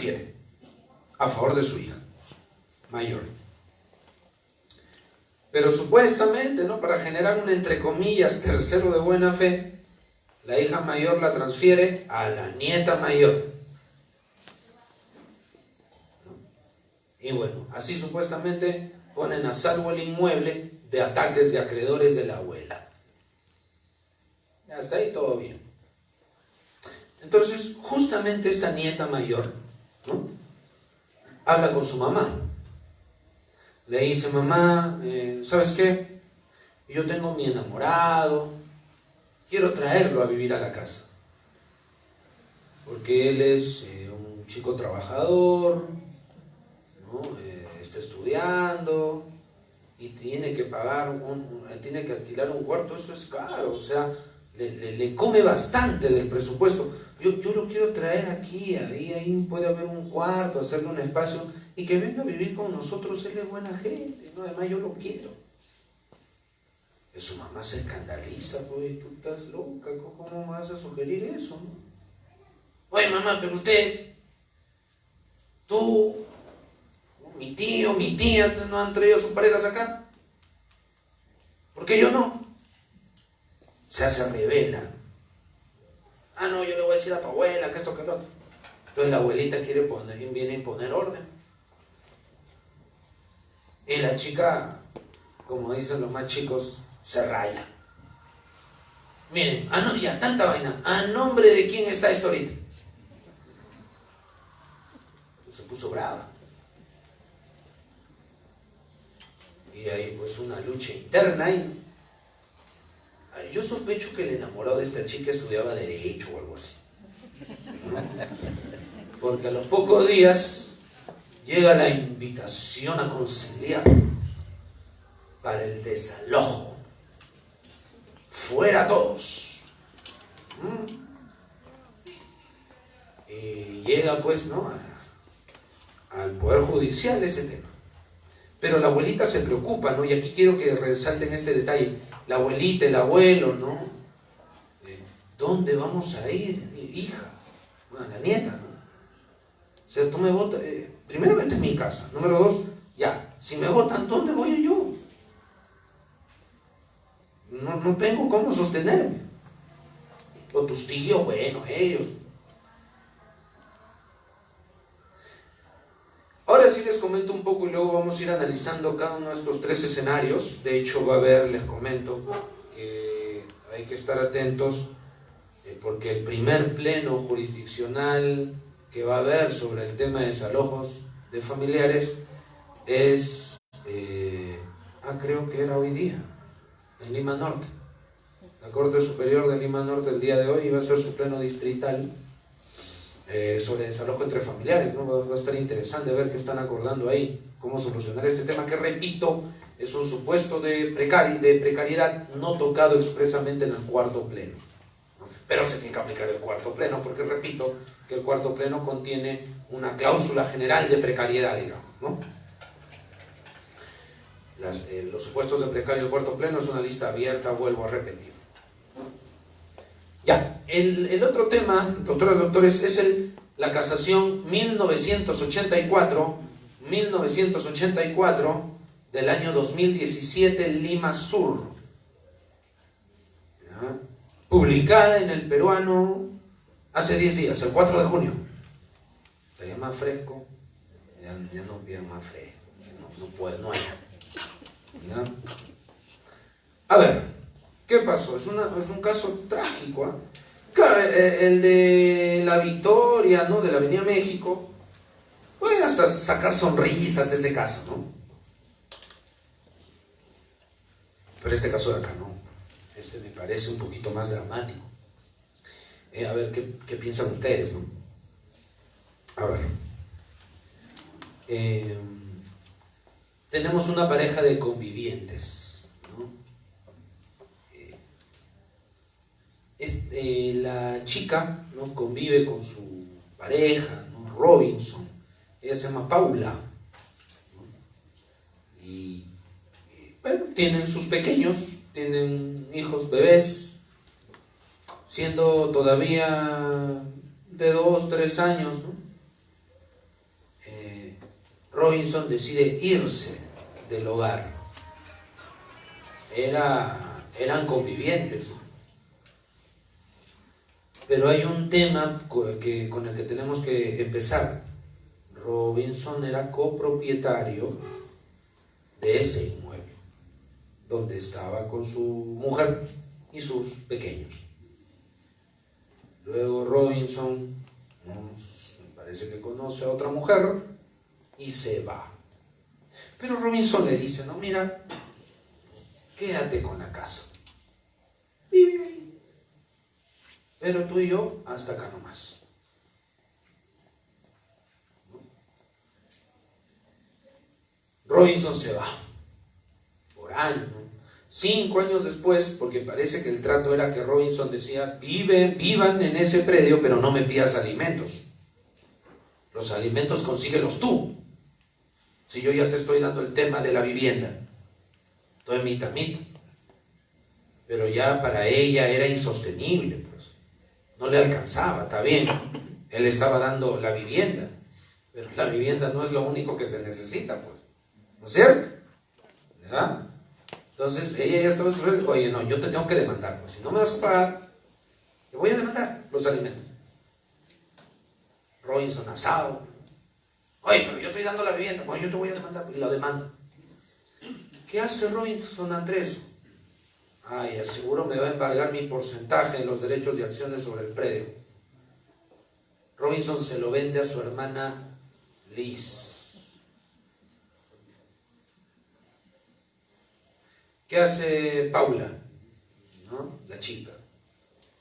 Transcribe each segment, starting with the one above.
transfiere a favor de su hija mayor. Pero supuestamente, ¿no?, para generar un, entre comillas, tercero de buena fe, la hija mayor la transfiere a la nieta mayor. Y bueno, así supuestamente ponen a salvo el inmueble de ataques de acreedores de la abuela. Hasta ahí todo bien. Entonces, justamente esta nieta mayor, ¿no?, habla con su mamá. Le dice: mamá, ¿sabes qué? Yo tengo mi enamorado, quiero traerlo a vivir a la casa. Porque él es un chico trabajador, ¿no? Está estudiando y tiene que pagar, tiene que alquilar un cuarto, eso es caro, o sea, le come bastante del presupuesto. Yo lo quiero traer aquí, ahí puede haber un cuarto, hacerle un espacio y que venga a vivir con nosotros, él es buena gente, ¿no? Además yo lo quiero. Y su mamá se escandaliza: pues tú estás loca, ¿cómo vas a sugerir eso, no? Oye, mamá, pero usted, tú, mi tío, mi tía, ¿no han traído a sus parejas acá? ¿Por qué yo no? Se hace revela. Ah, no, yo le voy a decir a tu abuela que esto, que lo otro. Entonces la abuelita viene a imponer orden. Y la chica, como dicen los más chicos, se raya. Miren, no, ya, tanta vaina. ¿A nombre de quién está esto ahorita? Se puso brava. Y hay pues una lucha interna ahí. Yo sospecho que el enamorado de esta chica estudiaba Derecho o algo así, ¿no? Porque a los pocos días llega la invitación a conciliar para el desalojo. Fuera todos. Y llega pues, ¿no?, al Poder Judicial ese tema. Pero la abuelita se preocupa, ¿no? Y aquí quiero que resalten este detalle. La abuelita, el abuelo, ¿no? ¿Dónde vamos a ir, hija? Bueno, la nieta, ¿no? O sea, tú me votas, primero vete a mi casa. Número 2, ya, si me votan, ¿dónde voy yo? No tengo cómo sostenerme. O tus tíos, bueno, ellos. Ahora sí les comento un poco y luego vamos a ir analizando cada uno de estos 3 escenarios. De hecho va a haber, les comento, que hay que estar atentos porque el primer pleno jurisdiccional que va a haber sobre el tema de desalojos de familiares es, creo que era hoy día, en Lima Norte. La Corte Superior de Lima Norte el día de hoy va a ser su pleno distrital sobre desalojo entre familiares, ¿no? Va a estar interesante ver qué están acordando ahí, cómo solucionar este tema, que repito, es un supuesto de precariedad no tocado expresamente en el cuarto pleno, ¿no? Pero se tiene que aplicar el cuarto pleno, porque repito que el cuarto pleno contiene una cláusula general de precariedad, digamos, ¿no? Los supuestos de precario del cuarto pleno es una lista abierta, vuelvo a repetir. Ya, el otro tema, doctoras y doctores, es la casación 1984 del año 2017 en Lima Sur, ¿ya?, publicada en El Peruano hace 10 días, el 4 de junio. Ya más fresco, ya no pidan más fresco, no hay. ¿Ya? A ver, ¿qué pasó? Es un caso trágico, ¿eh? Claro, el de la Victoria, ¿no?, de la Avenida México, puede hasta sacar sonrisas ese caso, ¿no? Pero este caso de acá no. Este me parece un poquito más dramático. A ver, ¿qué piensan ustedes, no? A ver. Tenemos una pareja de convivientes, ¿no? La chica, ¿no?, convive con su pareja, ¿no?, Robinson. Ella se llama Paula, ¿no? Y bueno, tienen sus pequeños, tienen hijos, bebés, siendo todavía de 2, 3 años, ¿no? Robinson decide irse del hogar. Eran convivientes, ¿no? Pero hay un tema con el que tenemos que empezar. Robinson era copropietario de ese inmueble, donde estaba con su mujer y sus pequeños. Luego Robinson, ¿no?, me parece que conoce a otra mujer y se va. Pero Robinson le dice, no, mira, quédate con la casa, vive ahí, pero tú y yo hasta acá nomás. Robinson se va por años, ¿no? 5 años después, porque parece que el trato era que Robinson decía, vivan en ese predio, pero no me pidas alimentos. Los alimentos consíguelos tú. Si yo ya te estoy dando el tema de la vivienda, todo mitad. Pero ya para ella era insostenible, pues. No le alcanzaba, está bien. Él estaba dando la vivienda, pero la vivienda no es lo único que se necesita, pues. ¿No es cierto? ¿Verdad? Entonces ella ya estaba sufriendo, oye, no, yo te tengo que demandar, pues. Si no me vas a pagar, te voy a demandar los alimentos. Robinson asado. Oye, pero yo estoy dando la vivienda, pues yo te voy a demandar, y la demanda. ¿Qué hace Robinson ante eso? Ay, aseguro me va a embargar mi porcentaje en los derechos de acciones sobre el predio. Robinson se lo vende a su hermana Liz. ¿Qué hace Paula, ¿no?, la chica?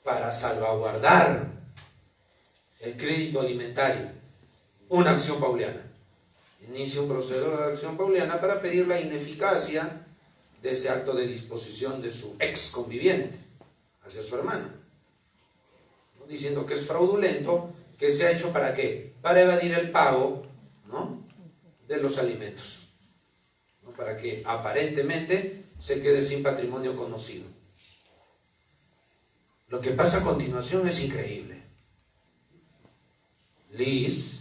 Para salvaguardar el crédito alimentario, una acción pauliana. Inicia un proceso de acción pauliana para pedir la ineficacia de ese acto de disposición de su ex conviviente hacia su hermano, ¿no?, diciendo que es fraudulento, que se ha hecho ¿para qué? Para evadir el pago, ¿no?, de los alimentos, ¿no?, para que aparentemente se quede sin patrimonio conocido. Lo que pasa a continuación es increíble. Liz,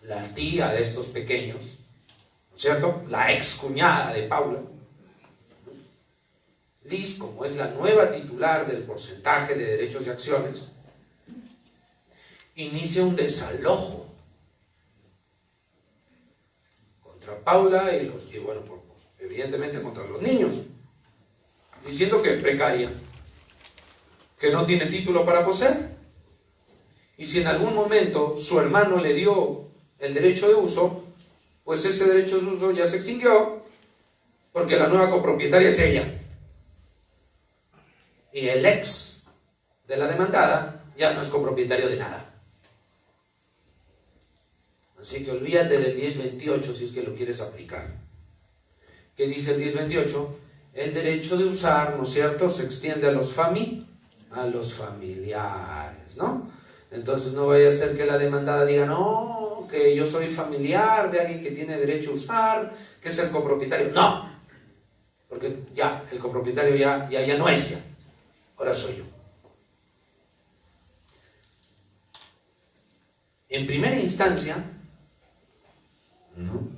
la tía de estos pequeños, ¿no es cierto?, la ex cuñada de Paula, Liz, como es la nueva titular del porcentaje de derechos y acciones, inicia un desalojo contra Paula y bueno, evidentemente contra los niños, diciendo que es precaria, que no tiene título para poseer, y si en algún momento su hermano le dio el derecho de uso, pues ese derecho de uso ya se extinguió, porque la nueva copropietaria es ella. Y el ex de la demandada ya no es copropietario de nada. Así que olvídate del 1028 si es que lo quieres aplicar. ¿Qué dice el 1028? El derecho de usar, ¿no es cierto?, se extiende a los familiares, ¿no? Entonces no vaya a ser que la demandada diga, no, que yo soy familiar de alguien que tiene derecho a usar, que es el copropietario. No, porque ya, el copropietario ya no es ya. Ahora soy yo. En primera instancia, ¿no?,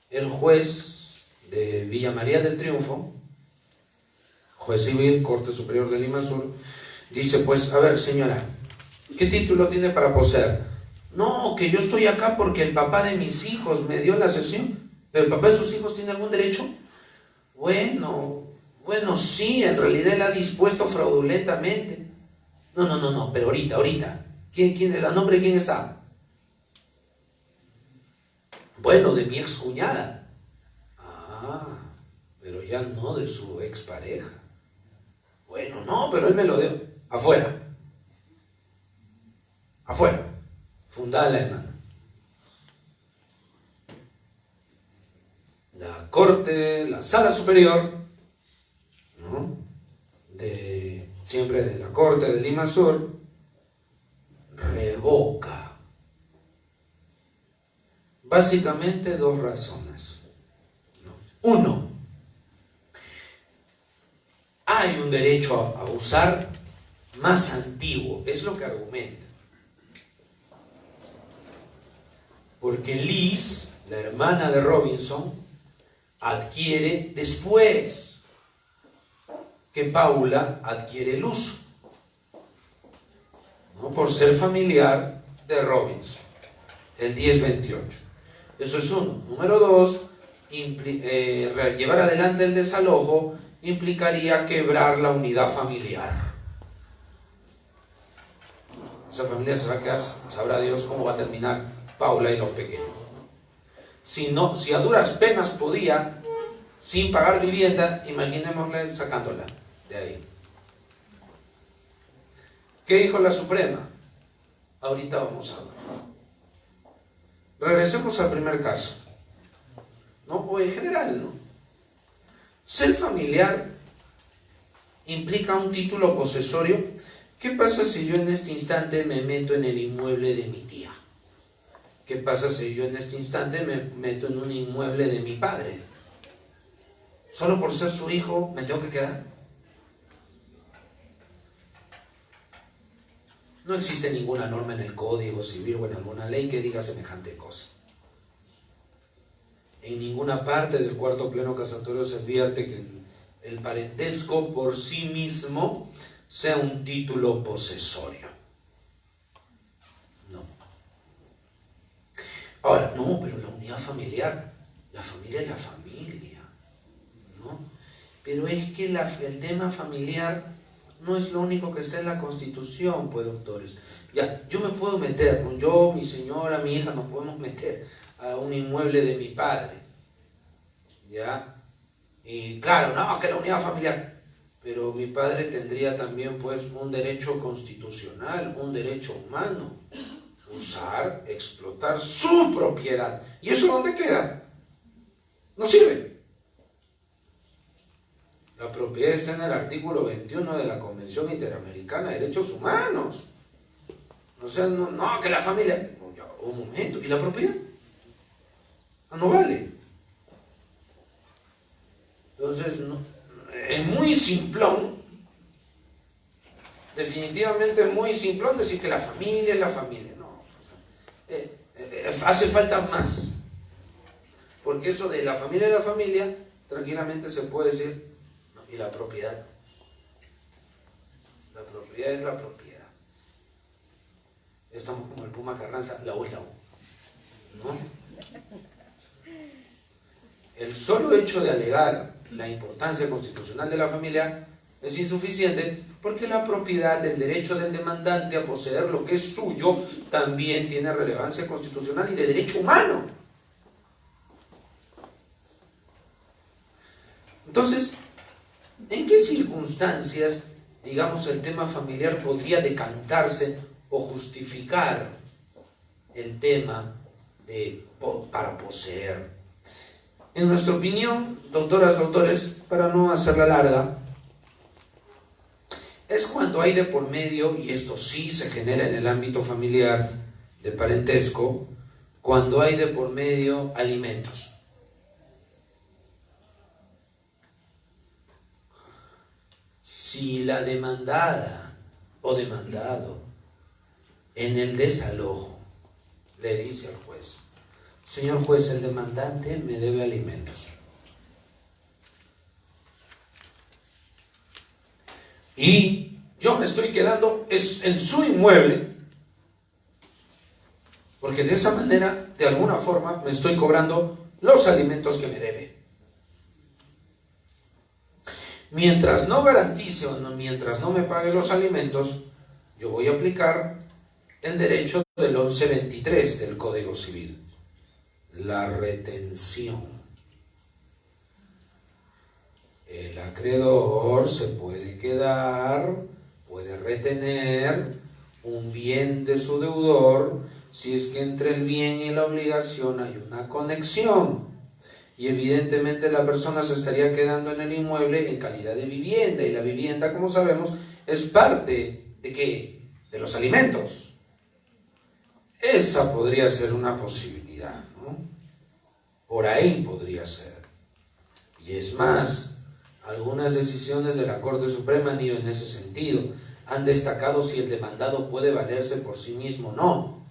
el juez de Villa María del Triunfo, juez civil, Corte Superior de Lima Sur, dice, pues, a ver, señora, ¿qué título tiene para poseer? No, que yo estoy acá porque el papá de mis hijos me dio la cesión. ¿Pero el papá de sus hijos tiene algún derecho? Bueno, sí, en realidad él ha dispuesto fraudulentamente. No, pero ahorita. ¿Quién, a nombre de quién está? Bueno, de mi ex cuñada. Ah, pero ya no de su expareja. Bueno, no, pero él me lo dio. Afuera. Fundada la hermana. La corte, la sala superior, ¿no?, siempre de la corte de Lima Sur, revoca. Básicamente 2 razones. Uno, hay un derecho a usar más antiguo, es lo que argumenta. Porque Liz, la hermana de Robinson, adquiere después que Paula adquiere el uso, ¿no? Por ser familiar de Robinson, el 1028. Eso es uno. Número dos, llevar adelante el desalojo implicaría quebrar la unidad familiar. Esa familia se va a quedar, sabrá Dios cómo va a terminar Paula y los pequeños. Si a duras penas podía, sin pagar vivienda, imaginémosle sacándola de ahí. ¿Qué dijo la Suprema? Ahorita vamos a ver. Regresemos al primer caso, ¿no? O en general, ¿no? Ser familiar implica un título posesorio. ¿Qué pasa si yo en este instante me meto en el inmueble de mi tía? ¿Qué pasa si yo en este instante me meto en un inmueble de mi padre? ¿Solo por ser su hijo me tengo que quedar? No existe ninguna norma en el Código Civil o en alguna ley que diga semejante cosa. En ninguna parte del cuarto pleno casatorio se advierte que el parentesco por sí mismo sea un título posesorio. No. Ahora, no, pero la unidad familiar, la familia es la familia, ¿no? Pero es que el tema familiar no es lo único que está en la Constitución, pues, doctores. Ya, yo me puedo meter, ¿no? Yo, mi señora, mi hija, nos podemos meter a un inmueble de mi padre, ¿ya? Y claro, no, que la unidad familiar. Pero mi padre tendría también, pues, un derecho constitucional, un derecho humano. Usar, explotar su propiedad. ¿Y eso dónde queda? No sirve. La propiedad está en el artículo 21 de la Convención Interamericana de Derechos Humanos. O sea, no, que la familia... No, ya, un momento. ¿Y la propiedad? No vale. Entonces, no, es muy simplón, definitivamente muy simplón decir que la familia es la familia. No, hace falta más. Porque eso de la familia, tranquilamente se puede decir, no, y la propiedad. La propiedad es la propiedad. Estamos como el Puma Carranza, la U es la U, ¿no? El solo hecho de alegar la importancia constitucional de la familia es insuficiente porque la propiedad del derecho del demandante a poseer lo que es suyo también tiene relevancia constitucional y de derecho humano. Entonces, ¿en qué circunstancias, digamos, el tema familiar podría decantarse o justificar el tema para poseer? En nuestra opinión, doctoras, doctores, para no hacerla larga, es cuando hay de por medio, y esto sí se genera en el ámbito familiar de parentesco, cuando hay de por medio alimentos. Si la demandada o demandado en el desalojo le dice al juez: señor juez, el demandante me debe alimentos. Y yo me estoy quedando en su inmueble, porque de esa manera, de alguna forma, me estoy cobrando los alimentos que me debe. Mientras no garantice o mientras no me pague los alimentos, yo voy a aplicar el derecho del 1123 del Código Civil. La retención. El acreedor se puede quedar, puede retener un bien de su deudor si es que entre el bien y la obligación hay una conexión. Y evidentemente la persona se estaría quedando en el inmueble en calidad de vivienda, y la vivienda, como sabemos, es parte ¿de qué? De los alimentos. Esa podría ser una posibilidad, ¿no? Por ahí podría ser. Y es más, algunas decisiones de la Corte Suprema han ido en ese sentido. Han destacado si el demandado puede valerse por sí mismo o no.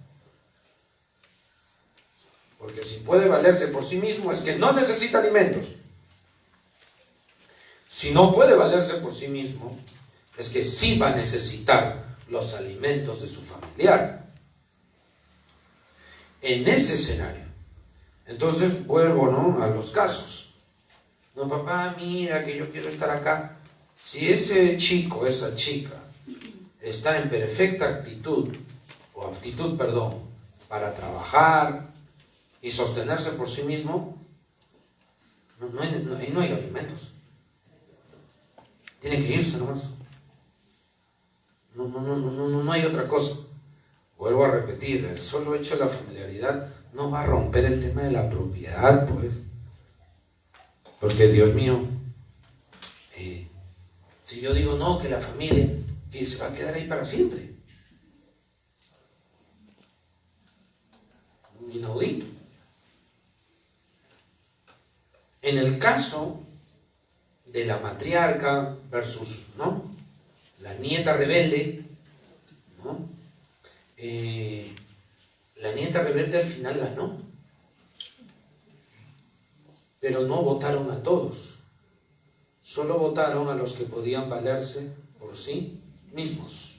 Porque si puede valerse por sí mismo es que no necesita alimentos. Si no puede valerse por sí mismo es que sí va a necesitar los alimentos de su familiar. En ese escenario. Entonces vuelvo, ¿no?, a los casos. No, papá, mira que yo quiero estar acá. Si ese chico, esa chica, está en perfecta actitud, o aptitud, perdón, para trabajar y sostenerse por sí mismo, ahí no hay alimentos. Tiene que irse nomás. No hay otra cosa. Vuelvo a repetir, el solo hecho de la familiaridad no va a romper el tema de la propiedad, pues. Porque, Dios mío, si yo digo no, que la familia, que se va a quedar ahí para siempre. Inaudito. En el caso de la matriarca versus, ¿no?, la nieta rebelde, ¿no?, la nieta rebelde al final ganó, pero no votaron a todos, solo votaron a los que podían valerse por sí mismos.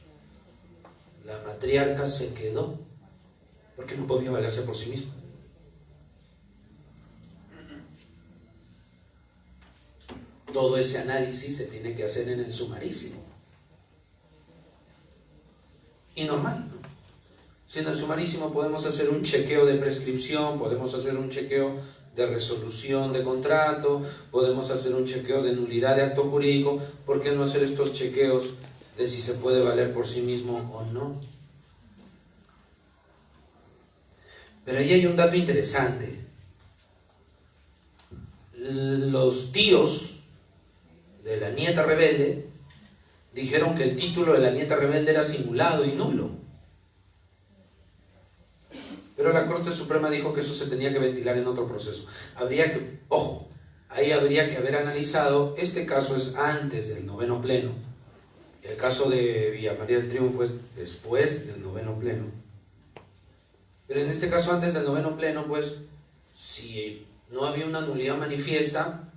La matriarca se quedó porque no podía valerse por sí misma. Todo ese análisis se tiene que hacer en el sumarísimo. Y normal, ¿no? Si en el sumarísimo podemos hacer un chequeo de prescripción, podemos hacer un chequeo de resolución de contrato, podemos hacer un chequeo de nulidad de acto jurídico, ¿por qué no hacer estos chequeos de si se puede valer por sí mismo o no? Pero ahí hay un dato interesante. Los tíos de la nieta rebelde dijeron que el título de la nieta rebelde era simulado y nulo. Pero la Corte Suprema dijo que eso se tenía que ventilar en otro proceso. Habría que, ojo, ahí habría que haber analizado, este caso es antes del 9º pleno, el caso de Villa María del Triunfo es después del 9º pleno. Pero en este caso antes del 9º pleno, pues, si no había una nulidad manifiesta,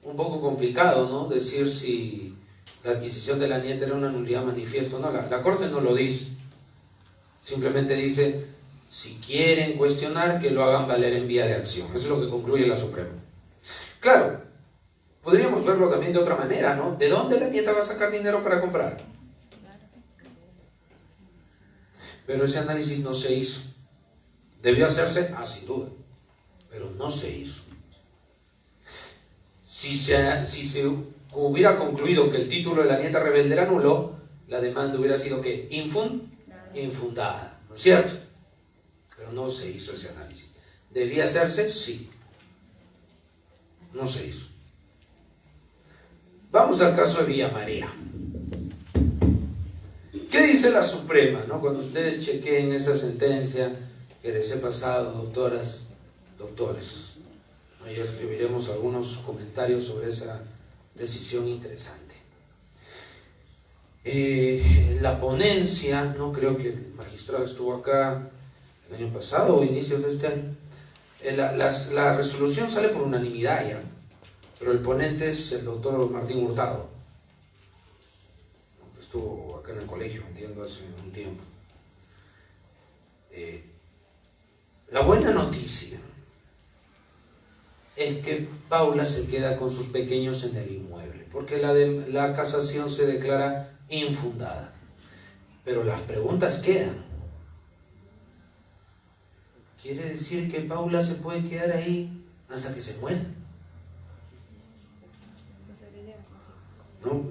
un poco complicado, ¿no?, decir si la adquisición de la nieta era una nulidad manifiesta o no. La Corte no lo dice, simplemente dice, si quieren cuestionar, que lo hagan valer en vía de acción. Eso es lo que concluye la Suprema. Claro, podríamos verlo también de otra manera, ¿no? ¿De dónde la nieta va a sacar dinero para comprar? Pero ese análisis no se hizo. ¿Debió hacerse? Ah, sin duda. Pero no se hizo. Si se hubiera concluido que el título de la nieta rebelde era nulo, la demanda hubiera sido ¿qué? Infundada, ¿no es cierto? Pero no se hizo ese análisis. ¿Debía hacerse? Sí. No se hizo. Vamos al caso de Villa María. ¿Qué dice la Suprema, no? Cuando ustedes chequeen esa sentencia que les he pasado, doctoras, doctores, ya escribiremos algunos comentarios sobre esa decisión interesante. La ponencia, no creo que el magistrado estuvo acá el año pasado o inicios de este año. La resolución sale por unanimidad ya, pero el ponente es el doctor Martín Hurtado. Estuvo acá en el colegio, entiendo, hace un tiempo. La buena noticia es que Paula se queda con sus pequeños en el inmueble, porque la casación se declara infundada. Pero las preguntas quedan. ¿Quiere decir que Paula se puede quedar ahí hasta que se muera? ¿No?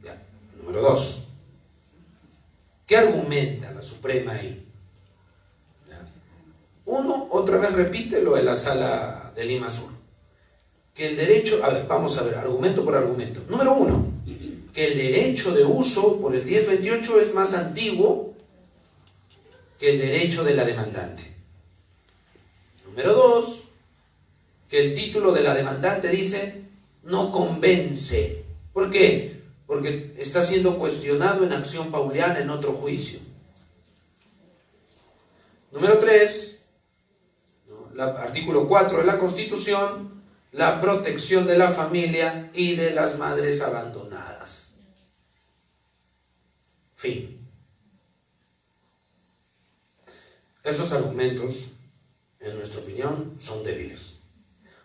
Ya. Número 2. ¿Qué argumenta la Suprema ahí? ¿Ya? Uno, otra vez repite lo de la Sala de Lima Sur. Que el derecho, a ver, vamos a ver, argumento por argumento. Número 1, que el derecho de uso por el 1028 es más antiguo que el derecho de la demandante. Número 2, que el título de la demandante dice no convence. ¿Por qué? Porque está siendo cuestionado en acción pauliana en otro juicio. Número 3, ¿no? Artículo 4 de la Constitución, la protección de la familia y de las madres abandonadas. Fin. Esos argumentos, en nuestra opinión, son débiles.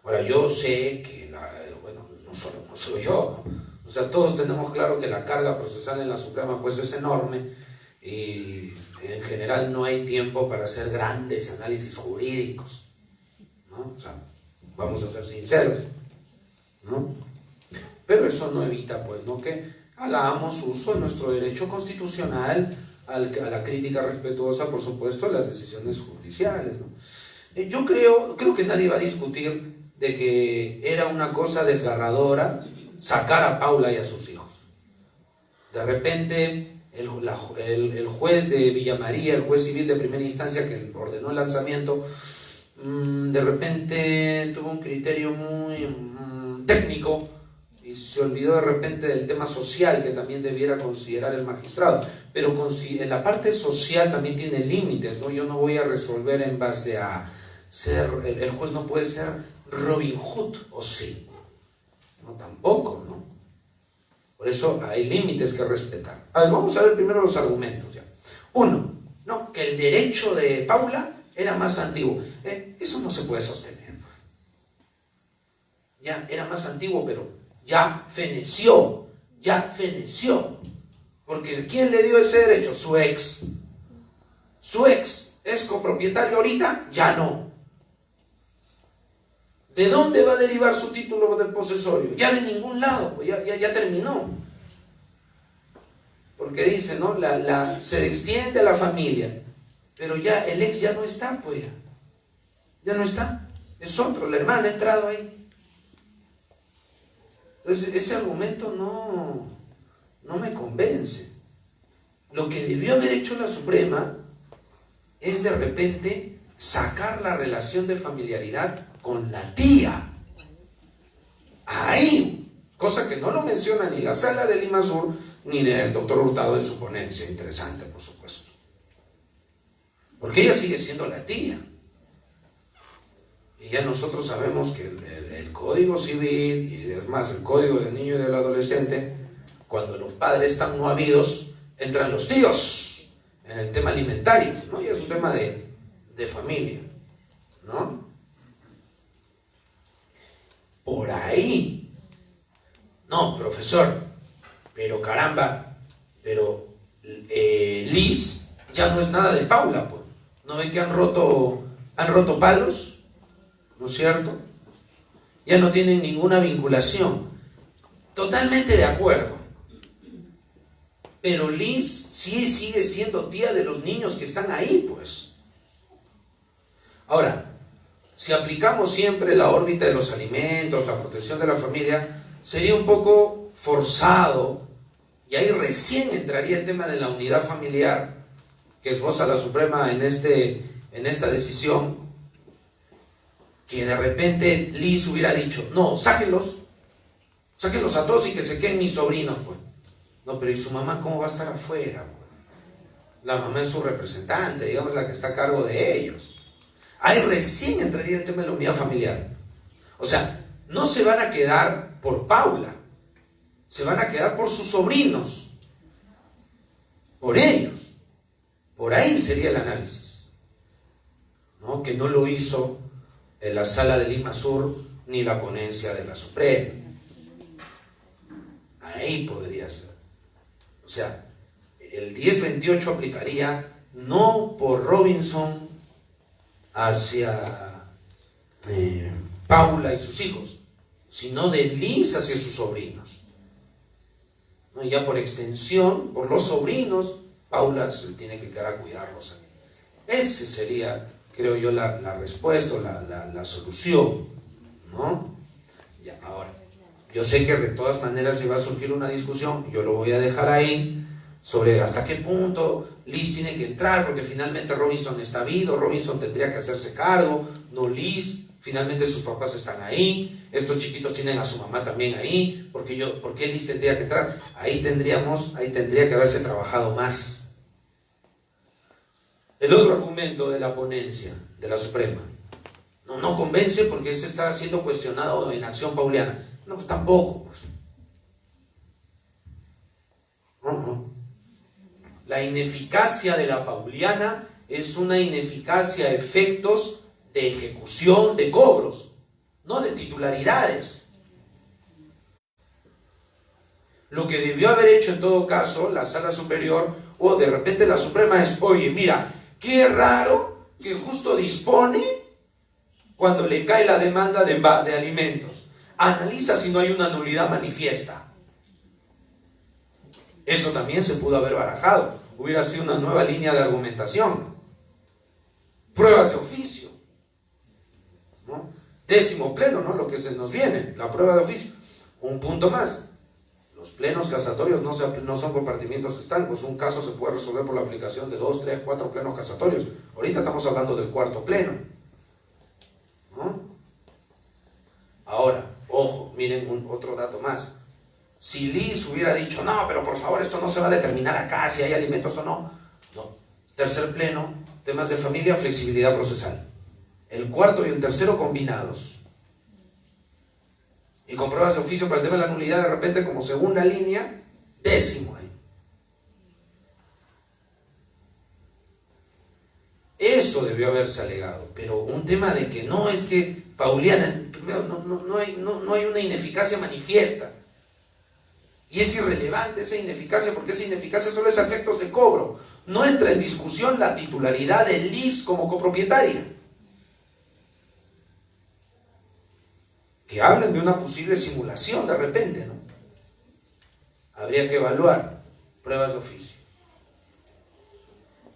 Ahora, yo sé que, no solo yo, ¿no? O sea, todos tenemos claro que la carga procesal en la Suprema pues es enorme y en general no hay tiempo para hacer grandes análisis jurídicos, ¿no? O sea, vamos a ser sinceros, ¿no? Pero eso no evita pues, ¿no?, que hagamos uso de nuestro derecho constitucional a la crítica respetuosa, por supuesto, a las decisiones judiciales, ¿no? Yo creo que nadie va a discutir de que era una cosa desgarradora sacar a Paula y a sus hijos. De repente, el juez de Villa María, el juez civil de primera instancia que ordenó el lanzamiento, de repente tuvo un criterio muy técnico y se olvidó de repente del tema social que también debiera considerar el magistrado. Pero en la parte social también tiene límites, ¿no? Yo no voy a resolver en base a ser, el juez no puede ser Robin Hood, ¿o sí? No, tampoco, ¿no? Por eso hay límites que respetar. A ver, vamos a ver primero los argumentos ya. 1, no, que el derecho de Paula era más antiguo. Eso no se puede sostener. Ya era más antiguo, pero ya feneció. Porque ¿quién le dio ese derecho? Su ex. Su ex es copropietario ahorita, ya no. ¿De dónde va a derivar su título de posesorio? Ya de ningún lado, pues ya terminó. Porque dice, ¿no? Se extiende a la familia, pero ya el ex ya no está, pues ya no está. Es otro, la hermana ha entrado ahí. Entonces ese argumento no me convence. Lo que debió haber hecho la Suprema es de repente sacar la relación de familiaridad con la tía. Ahí, cosa que no lo menciona ni la Sala de Lima Sur ni el doctor Hurtado en su ponencia, interesante por supuesto. Porque ella sigue siendo la tía. Y ya nosotros sabemos que el Código Civil y demás, el Código del Niño y del Adolescente, cuando los padres están no habidos, entran los tíos en el tema alimentario, ¿no? Y es un tema de familia, ¿no? Por ahí. No, profesor, pero caramba, Liz ya no es nada de Paula, pues. ¿No ven que han roto palos? ¿No es cierto? Ya no tienen ninguna vinculación. Totalmente de acuerdo. Pero Liz sí sigue siendo tía de los niños que están ahí, pues. Ahora, si aplicamos siempre la órbita de los alimentos, la protección de la familia, sería un poco forzado, y ahí recién entraría el tema de la unidad familiar que esboza la Suprema en esta decisión, que de repente Liz hubiera dicho, no, sáquenlos a todos y que se queden mis sobrinos, pues. No, pero ¿y su mamá cómo va a estar afuera? Pues? La mamá es su representante, digamos, la que está a cargo de ellos. Ahí recién entraría el tema de la unidad familiar. O sea, no se van a quedar por Paula, se van a quedar por sus sobrinos, por ellos. Por ahí sería el análisis, ¿no? Que no lo hizo en la Sala de Lima Sur ni la ponencia de la Suprema. Ahí podría ser. O sea, el 1028 aplicaría no por Robinson hacia Paula y sus hijos, sino de Liz hacia sus sobrinos, ¿no? Ya por extensión, por los sobrinos, Paula se tiene que quedar a cuidarlos. Ese sería, creo yo, la respuesta, la solución, ¿no? Ya, ahora, yo sé que de todas maneras se va a surgir una discusión, yo lo voy a dejar ahí, sobre hasta qué punto Liz tiene que entrar, porque finalmente Robinson está vivo, Robinson tendría que hacerse cargo, no Liz, finalmente sus papás están ahí, estos chiquitos tienen a su mamá también ahí, ¿por qué Liz tendría que entrar? Ahí tendría que haberse trabajado más. El otro argumento de la ponencia de la Suprema no convence porque ese está siendo cuestionado en acción pauliana. No, pues tampoco. Pues. No. La ineficacia de la pauliana es una ineficacia a efectos de ejecución de cobros, no de titularidades. Lo que debió haber hecho en todo caso la Sala Superior o de repente la Suprema es, oye, mira, qué raro que justo dispone cuando le cae la demanda de alimentos. Analiza si no hay una nulidad manifiesta. Eso también se pudo haber barajado. Hubiera sido una nueva línea de argumentación. Pruebas de oficio, ¿no? 10º pleno, ¿no? Lo que se nos viene, la prueba de oficio. Un punto más. Los plenos casatorios no son compartimientos estancos. Un caso se puede resolver por la aplicación de 2, 3, 4 plenos casatorios. Ahorita estamos hablando del 4º pleno, ¿no? Ahora, ojo, miren otro dato más. Si Liz hubiera dicho, no, pero por favor esto no se va a determinar acá, si hay alimentos o no. No. 3er pleno, temas de familia, flexibilidad procesal. El 4º y el 3º combinados. Y con pruebas de oficio para el tema de la nulidad, de repente como segunda línea, 10º ahí. Eso debió haberse alegado. Pero un tema de que no es que pauliana, primero no hay una ineficacia manifiesta. Y es irrelevante esa ineficacia, porque esa ineficacia solo es a efectos de cobro. No entra en discusión la titularidad de Liz como copropietaria. Que hablen de una posible simulación de repente, ¿no? Habría que evaluar pruebas de oficio.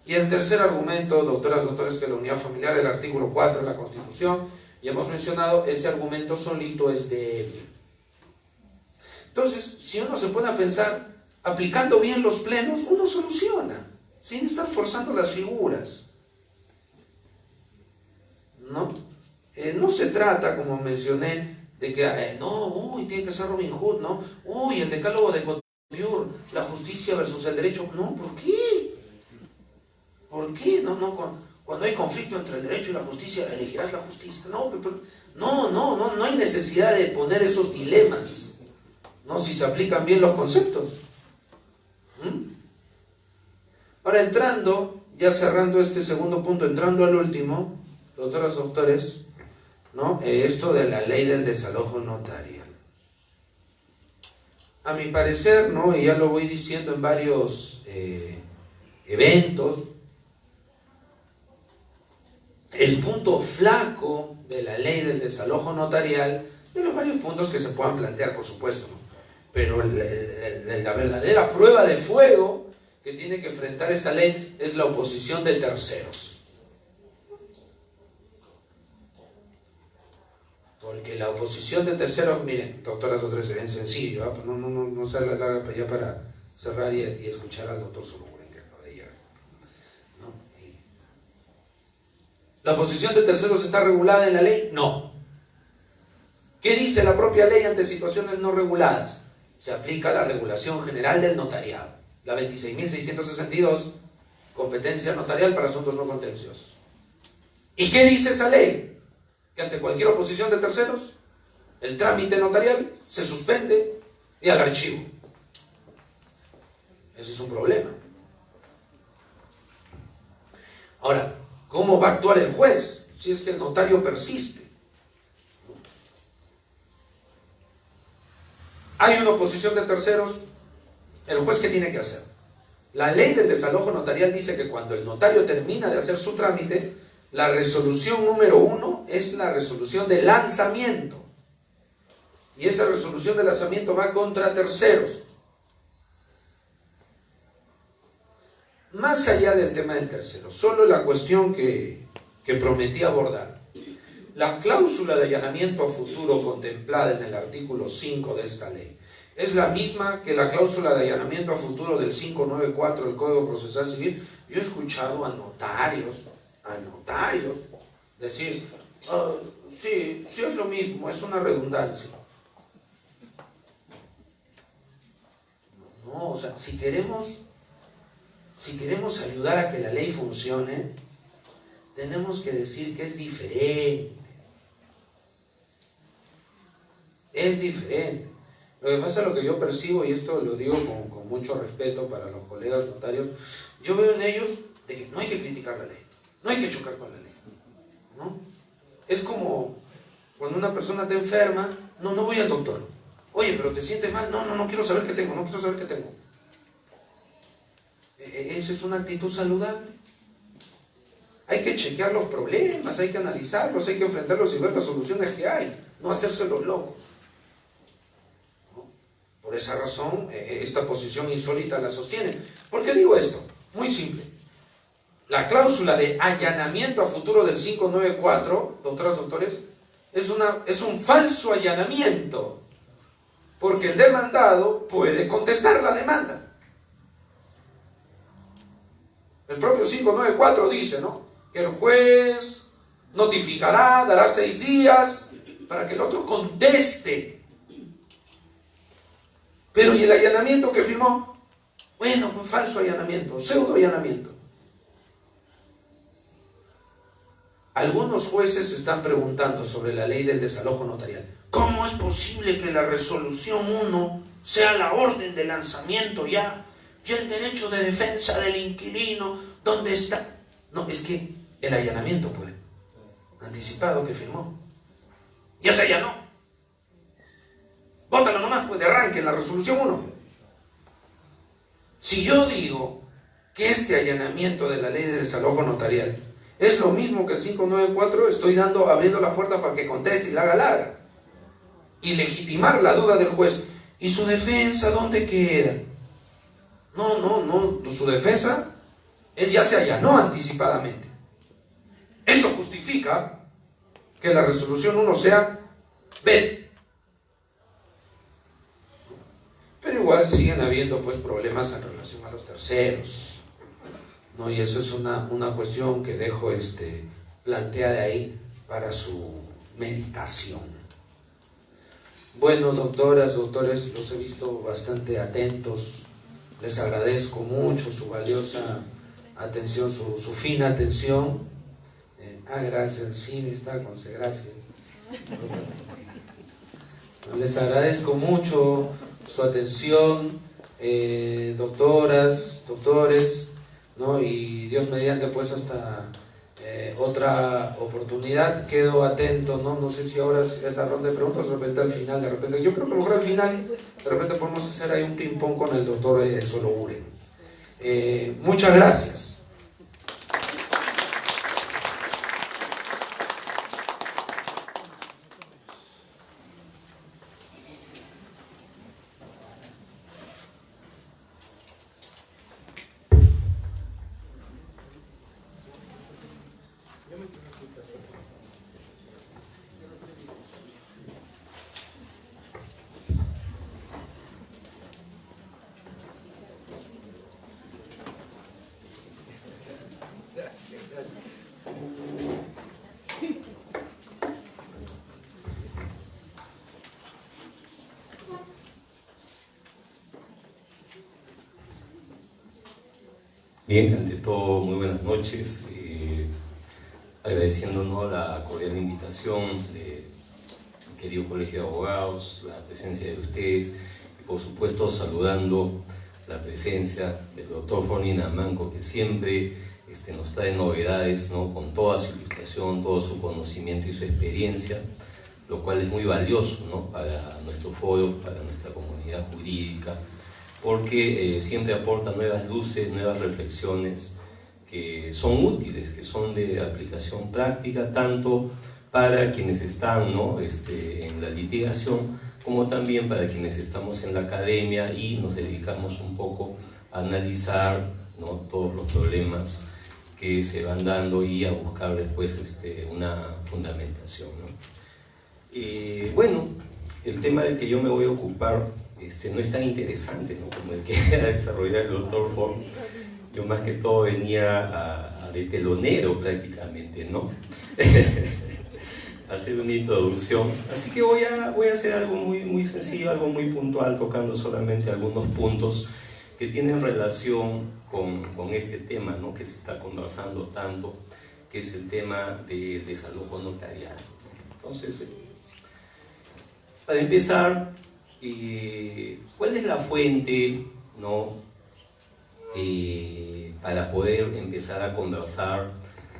Y el tercer argumento, doctoras, doctores, que la unidad familiar, el artículo 4 de la Constitución, ya hemos mencionado, ese argumento solito es débil. Entonces, si uno se pone a pensar, aplicando bien los plenos, uno soluciona, sin estar forzando las figuras. ¿No? No se trata, como mencioné, de que, tiene que ser Robin Hood, ¿no? El decálogo de Couture, la justicia versus el derecho. No, ¿por qué? ¿Por qué? Cuando hay conflicto entre el derecho y la justicia, elegirás la justicia. No hay necesidad de poner esos dilemas. ¿No? Si se aplican bien los conceptos. Ahora ya cerrando este segundo punto, entrando al último, doctoras, doctores, ¿no? Esto de la ley del desalojo notarial. A mi parecer, ¿no? Y ya lo voy diciendo en varios eventos, el punto flaco de la ley del desalojo notarial, de los varios puntos que se puedan plantear, por supuesto, ¿no? Pero la verdadera prueba de fuego que tiene que enfrentar esta ley es la oposición de terceros. Porque la oposición de terceros, miren, doctoras, doctores, es sencillo, ¿eh? No se alarga ya para cerrar y escuchar al doctor Suluguren, que acaba de llegar, ¿no? ¿La oposición de terceros está regulada en la ley? No. ¿Qué dice la propia ley ante situaciones no reguladas? Se aplica la regulación general del notariado, la 26.662, competencia notarial para asuntos no contenciosos. ¿Y qué dice esa ley? Que ante cualquier oposición de terceros, el trámite notarial se suspende y al archivo. Ese es un problema. Ahora, ¿cómo va a actuar el juez si es que el notario persiste? Hay una oposición de terceros, ¿el juez qué tiene que hacer? La ley del desalojo notarial dice que cuando el notario termina de hacer su trámite, la resolución número 1 es la resolución de lanzamiento. Y esa resolución de lanzamiento va contra terceros. Más allá del tema del tercero, solo la cuestión que prometí abordar. La cláusula de allanamiento a futuro contemplada en el artículo 5 de esta ley es la misma que la cláusula de allanamiento a futuro del 594 del Código Procesal Civil. Yo he escuchado a notarios decir, sí es lo mismo, es una redundancia. No, o sea, si si queremos ayudar a que la ley funcione, tenemos que decir que es diferente. Es diferente. Lo que pasa, lo que yo percibo, y esto lo digo con mucho respeto para los colegas notarios, yo veo en ellos de que no hay que criticar la ley, no hay que chocar con la ley, ¿no? Es como cuando una persona está enferma, no voy al doctor. Oye, pero ¿te sientes mal? No quiero saber qué tengo, no quiero saber qué tengo. Esa es una actitud saludable. Hay que chequear los problemas, hay que analizarlos, hay que enfrentarlos y ver las soluciones que hay, no hacerse los locos. Por esa razón, esta posición insólita la sostiene. ¿Por qué digo esto? Muy simple. La cláusula de allanamiento a futuro del 594, doctoras, doctores, es un falso allanamiento, porque el demandado puede contestar la demanda. El propio 594 dice, ¿no?, que el juez notificará, dará 6 días para que el otro conteste. Pero ¿y el allanamiento que firmó? Bueno, pues falso allanamiento, pseudo allanamiento. Algunos jueces están preguntando sobre la ley del desalojo notarial. ¿Cómo es posible que la resolución 1 sea la orden de lanzamiento ya? Y el derecho de defensa del inquilino, ¿dónde está? No, es que el allanamiento, pues, anticipado que firmó, ya se allanó. Bótalo nomás, pues, de arranque en la resolución 1. Si yo digo que este allanamiento de la ley de desalojo notarial es lo mismo que el 594, estoy abriendo las puertas para que conteste y la haga larga. Y legitimar la duda del juez. ¿Y su defensa dónde queda? No, su defensa, él ya se allanó anticipadamente. Eso justifica que la resolución 1 sea B. Pero igual siguen habiendo, pues, problemas en relación a los terceros, ¿no? Y eso es una cuestión que dejo planteada ahí para su meditación. Bueno, doctoras, doctores, los he visto bastante atentos. Les agradezco mucho su valiosa atención, su fina atención. Gracias, sí, me está con gracias. Les agradezco mucho su atención, doctoras, doctores, ¿no? Y Dios mediante, pues, hasta otra oportunidad. Quedo atento, ¿no? sé si ahora es la ronda de preguntas, de repente al final, yo creo que a lo mejor al final, de repente podemos hacer ahí un ping pong con el doctor Sologuren. Muchas gracias. Bien, ante todo, muy buenas noches, agradeciéndonos la cordial invitación del querido Colegio de Abogados, la presencia de ustedes y, por supuesto, saludando la presencia del doctor Ronnie Namanco, que siempre nos trae novedades, ¿no?, con toda su ilustración, todo su conocimiento y su experiencia, lo cual es muy valioso, ¿no?, para nuestro foro, para nuestra comunidad jurídica, porque siempre aporta nuevas luces, nuevas reflexiones que son útiles, que son de aplicación práctica, tanto para quienes están, ¿no?, en la litigación, como también para quienes estamos en la academia y nos dedicamos un poco a analizar, ¿no?, todos los problemas que se van dando y a buscar después una fundamentación, ¿no? Bueno, el tema del que yo me voy a ocupar no es tan interesante, ¿no?, como el que ha desarrollado el doctor Ford. Yo más que todo venía de telonero prácticamente, ¿no? Hacer una introducción. Así que voy a hacer algo muy sencillo, algo muy puntual, tocando solamente algunos puntos que tienen relación con este tema, ¿no?, que se está conversando tanto, que es el tema del desalojo notarial. Entonces, para empezar, ¿cuál es la fuente, ¿no?, para poder empezar a conversar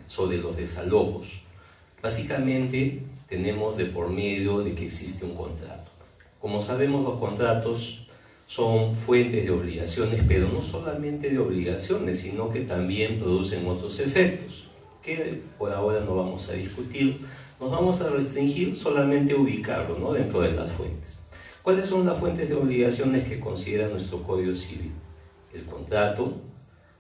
sobre los desalojos? Básicamente tenemos de por medio de que existe un contrato. Como sabemos, los contratos son fuentes de obligaciones, pero no solamente de obligaciones, sino que también producen otros efectos, que por ahora no vamos a discutir. Nos vamos a restringir solamente a ubicarlo, ¿no?, dentro de las fuentes. ¿Cuáles son las fuentes de obligaciones que considera nuestro Código Civil? El contrato,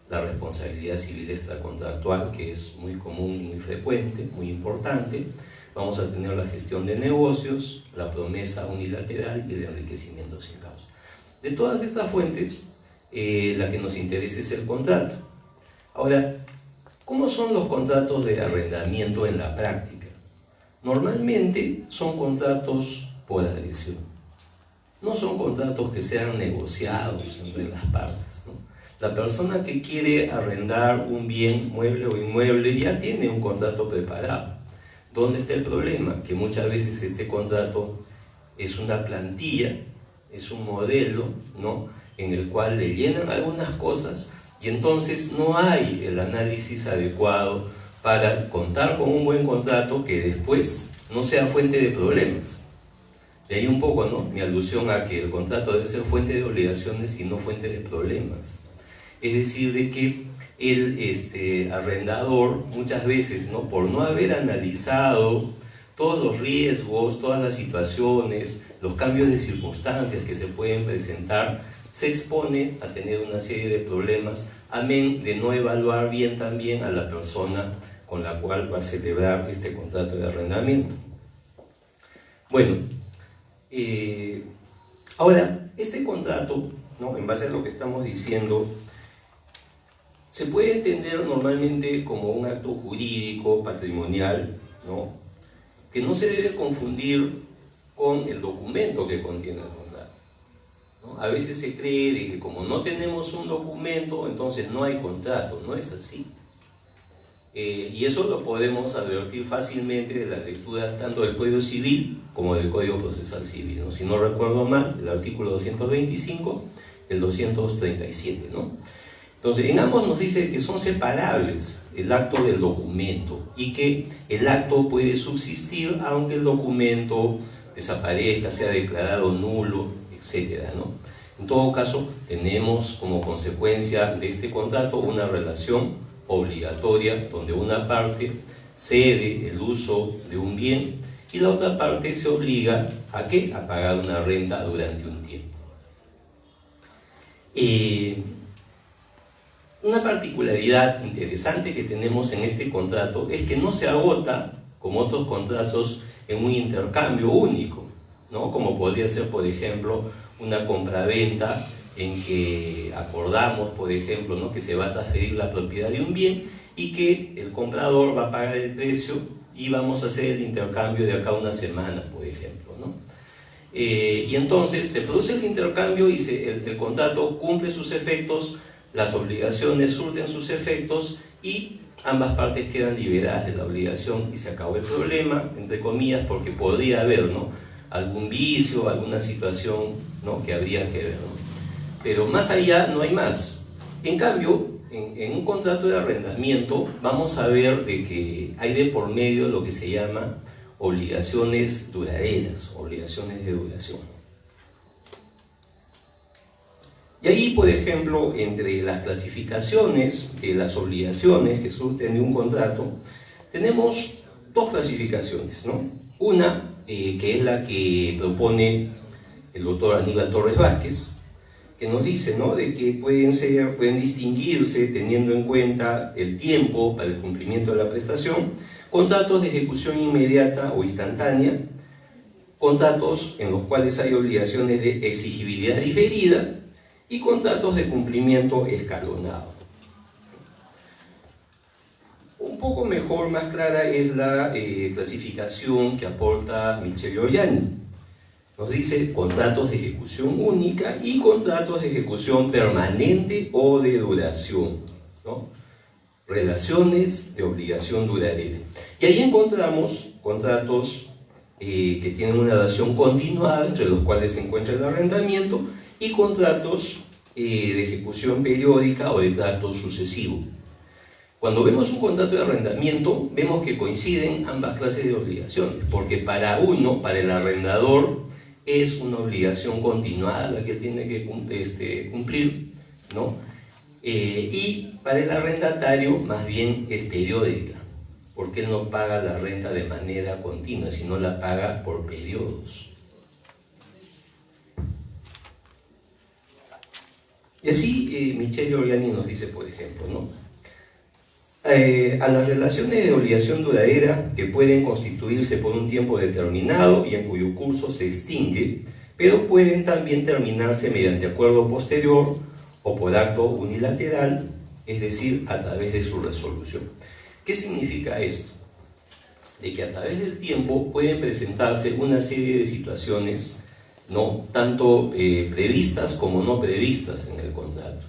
la responsabilidad civil extracontractual, que es muy común, muy frecuente, muy importante. Vamos a tener la gestión de negocios, la promesa unilateral y el enriquecimiento sin causa. De todas estas fuentes, la que nos interesa es el contrato. Ahora, ¿cómo son los contratos de arrendamiento en la práctica? Normalmente son contratos por adhesión. No son contratos que sean negociados entre las partes, ¿no? La persona que quiere arrendar un bien mueble o inmueble ya tiene un contrato preparado. ¿Dónde está el problema? Que muchas veces este contrato es una plantilla, es un modelo, ¿no?, en el cual le llenan algunas cosas y entonces no hay el análisis adecuado para contar con un buen contrato que después no sea fuente de problemas. De ahí un poco, ¿no?, mi alusión a que el contrato debe ser fuente de obligaciones y no fuente de problemas. Es decir, de que el arrendador muchas veces, ¿no?, por no haber analizado todos los riesgos, todas las situaciones, los cambios de circunstancias que se pueden presentar, se expone a tener una serie de problemas, amén de no evaluar bien también a la persona con la cual va a celebrar este contrato de arrendamiento. Bueno, ahora, este contrato, ¿no?, en base a lo que estamos diciendo, se puede entender normalmente como un acto jurídico, patrimonial, ¿no?, que no se debe confundir con el documento que contiene el contrato, ¿no? A veces se cree de que como no tenemos un documento, entonces no hay contrato. No es así. Y eso lo podemos advertir fácilmente de la lectura tanto del Código Civil como del Código Procesal Civil, ¿no? Si no recuerdo mal, el artículo 225, el 237, ¿no? Entonces, en ambos nos dice que son separables el acto del documento y que el acto puede subsistir aunque el documento desaparezca, sea declarado nulo, etc., ¿no? En todo caso, tenemos como consecuencia de este contrato una relación obligatoria donde una parte cede el uso de un bien y la otra parte se obliga ¿a qué? A pagar una renta durante un tiempo. Una particularidad interesante que tenemos en este contrato es que no se agota, como otros contratos, en un intercambio único, ¿no?, como podría ser, por ejemplo, una compraventa en que acordamos, por ejemplo, ¿no?, que se va a transferir la propiedad de un bien y que el comprador va a pagar el precio y vamos a hacer el intercambio de acá a una semana, por ejemplo, ¿no? Y entonces se produce el intercambio y el contrato cumple sus efectos, las obligaciones surten sus efectos y ambas partes quedan liberadas de la obligación y se acabó el problema, entre comillas, porque podría haber, ¿no?, algún vicio, alguna situación, ¿no?, que habría que ver, ¿no? Pero más allá no hay más. En cambio, en un contrato de arrendamiento vamos a ver de que hay de por medio lo que se llama obligaciones duraderas, obligaciones de duración. Y ahí, por ejemplo, entre las clasificaciones de las obligaciones que surten de un contrato, tenemos dos clasificaciones, ¿no? Una, que es la que propone el doctor Aníbal Torres Vázquez, que nos dice, ¿no?, de que pueden distinguirse, teniendo en cuenta el tiempo para el cumplimiento de la prestación, contratos de ejecución inmediata o instantánea, contratos en los cuales hay obligaciones de exigibilidad diferida, y contratos de cumplimiento escalonado. Un poco mejor, más clara es la clasificación que aporta Michel Giordani, Nos dice contratos de ejecución única y contratos de ejecución permanente o de duración, ¿no? Relaciones de obligación duradera. Y ahí encontramos contratos que tienen una duración continuada, entre los cuales se encuentra el arrendamiento, y contratos de ejecución periódica o de trato sucesivo. Cuando vemos un contrato de arrendamiento, vemos que coinciden ambas clases de obligaciones, porque para uno, para el arrendador, es una obligación continuada la que tiene que cumplir, ¿no? Y para el arrendatario, más bien es periódica, porque él no paga la renta de manera continua, sino la paga por periodos. Y así Michel Giordani nos dice, por ejemplo, ¿no? A las relaciones de obligación duradera que pueden constituirse por un tiempo determinado y en cuyo curso se extingue, pero pueden también terminarse mediante acuerdo posterior o por acto unilateral, es decir, a través de su resolución. ¿Qué significa esto? De que a través del tiempo pueden presentarse una serie de situaciones, ¿no? Tanto previstas como no previstas en el contrato.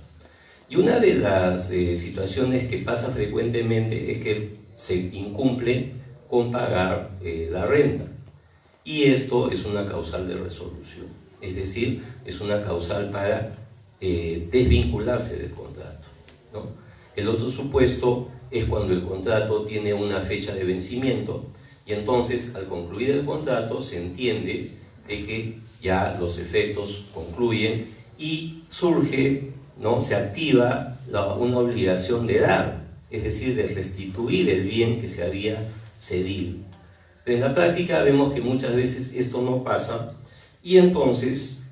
Y una de las situaciones que pasa frecuentemente es que se incumple con pagar la renta. Y esto es una causal de resolución, es decir, es una causal para desvincularse del contrato, ¿no? El otro supuesto es cuando el contrato tiene una fecha de vencimiento y entonces al concluir el contrato se entiende de que ya los efectos concluyen y surge, ¿no? Se activa una obligación de dar, es decir, de restituir el bien que se había cedido. Pero en la práctica vemos que muchas veces esto no pasa y entonces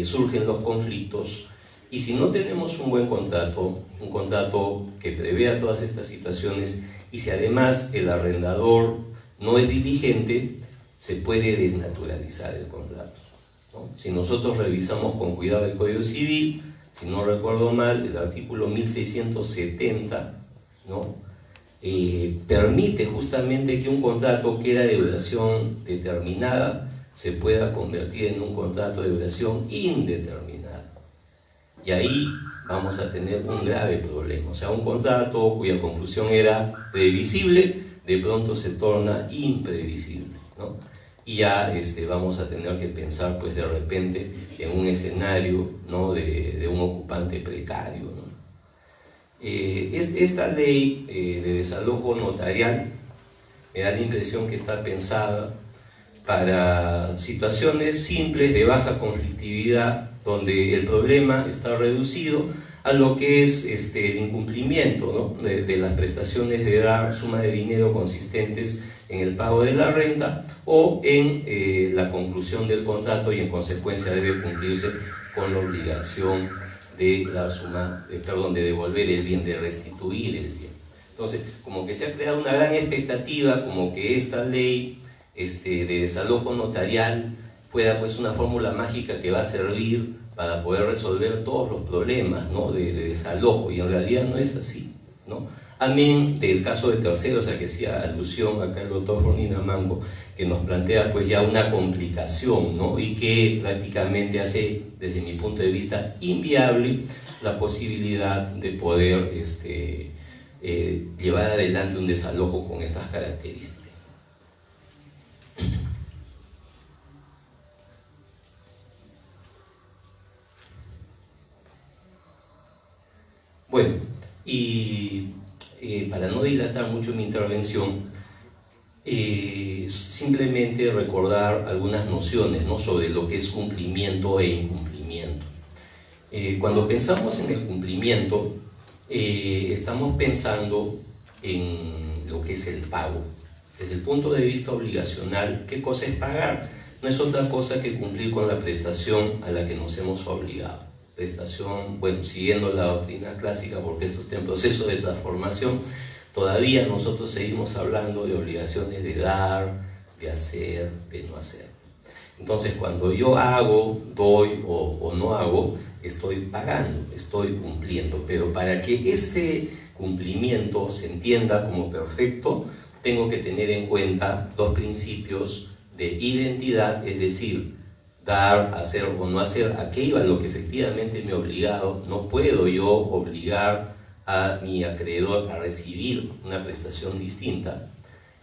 surgen los conflictos. Y si no tenemos un buen contrato, un contrato que prevea todas estas situaciones, y si además el arrendador no es diligente, se puede desnaturalizar el contrato, ¿no? Si nosotros revisamos con cuidado el Código Civil, si no recuerdo mal, el artículo 1670, ¿no? Permite justamente que un contrato que era de duración determinada se pueda convertir en un contrato de duración indeterminada. Y ahí vamos a tener un grave problema. O sea, un contrato cuya conclusión era previsible, de pronto se torna imprevisible, ¿no? Y ya vamos a tener que pensar, pues de repente, en un escenario, ¿no? de un ocupante precario, ¿no? Esta ley de desalojo notarial me da la impresión que está pensada para situaciones simples de baja conflictividad, donde el problema está reducido a lo que es el incumplimiento, ¿no? de las prestaciones de dar suma de dinero consistentes en el pago de la renta o en la conclusión del contrato, y en consecuencia debe cumplirse con la obligación de la suma, de devolver el bien, de restituir el bien. Entonces, como que se ha creado una gran expectativa, como que esta ley de desalojo notarial fuera pues una fórmula mágica que va a servir para poder resolver todos los problemas, ¿no? de desalojo, y en realidad no es así, ¿no? Amén del caso de terceros a que hacía alusión acá el doctor Forni Namango, que nos plantea pues ya una complicación, ¿no? Y que prácticamente hace, desde mi punto de vista, inviable la posibilidad de poder llevar adelante un desalojo con estas características. Bueno, y para no dilatar mucho mi intervención, simplemente recordar algunas nociones, ¿no? sobre lo que es cumplimiento e incumplimiento. Cuando pensamos en el cumplimiento, estamos pensando en lo que es el pago. Desde el punto de vista obligacional, ¿qué cosa es pagar? No es otra cosa que cumplir con la prestación a la que nos hemos obligado. Prestación, bueno, siguiendo la doctrina clásica, porque esto está en proceso de transformación, todavía nosotros seguimos hablando de obligaciones de dar, de hacer, de no hacer. Entonces, cuando yo hago, doy o no hago, estoy pagando, estoy cumpliendo. Pero para que este cumplimiento se entienda como perfecto, tengo que tener en cuenta dos principios de identidad, es decir, dar, hacer o no hacer aquello a lo que efectivamente me he obligado. No puedo yo obligar a mi acreedor a recibir una prestación distinta.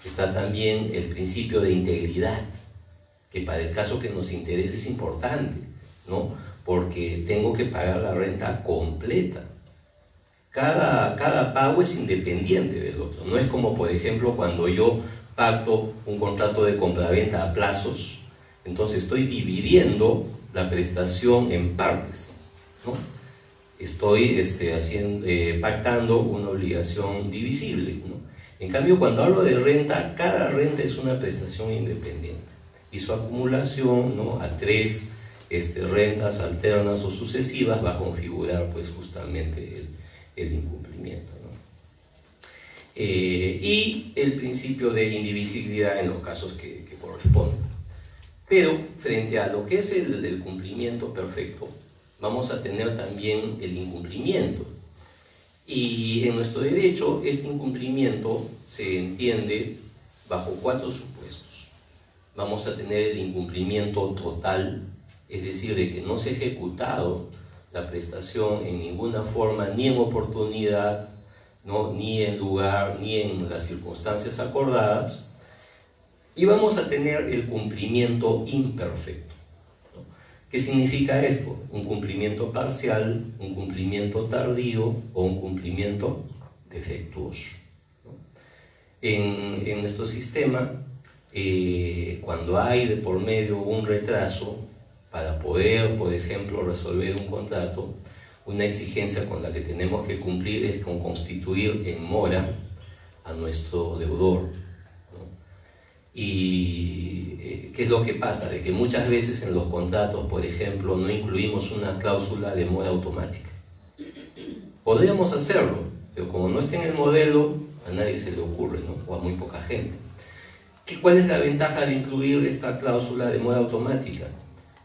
Está también el principio de integridad, que para el caso que nos interese es importante, ¿no? Porque tengo que pagar la renta completa. Cada pago es independiente del otro. No es como, por ejemplo, cuando yo pacto un contrato de compraventa a plazos, entonces estoy dividiendo la prestación en partes, ¿no? Estoy pactando una obligación divisible, ¿no? En cambio, cuando hablo de renta, cada renta es una prestación independiente y su acumulación, ¿no?, a tres rentas alternas o sucesivas va a configurar pues justamente el incumplimiento, ¿no? Y el principio de indivisibilidad en los casos que corresponden. Pero frente a lo que es el cumplimiento perfecto, vamos a tener también el incumplimiento. Y en nuestro derecho, este incumplimiento se entiende bajo 4 supuestos. Vamos a tener el incumplimiento total, es decir, de que no se ha ejecutado la prestación en ninguna forma, ni en oportunidad, ¿no?, ni en lugar, ni en las circunstancias acordadas. Y vamos a tener el cumplimiento imperfecto. ¿Qué significa esto? Un cumplimiento parcial, un cumplimiento tardío o un cumplimiento defectuoso, ¿no? En nuestro sistema, cuando hay de por medio un retraso para poder, por ejemplo, resolver un contrato, una exigencia con la que tenemos que cumplir es con constituir en mora a nuestro deudor, ¿no? Y ¿qué es lo que pasa? De que muchas veces en los contratos, por ejemplo, no incluimos una cláusula de mora automática. Podríamos hacerlo, pero como no está en el modelo, a nadie se le ocurre, ¿no?, o a muy poca gente. ¿Cuál es la ventaja de incluir esta cláusula de mora automática?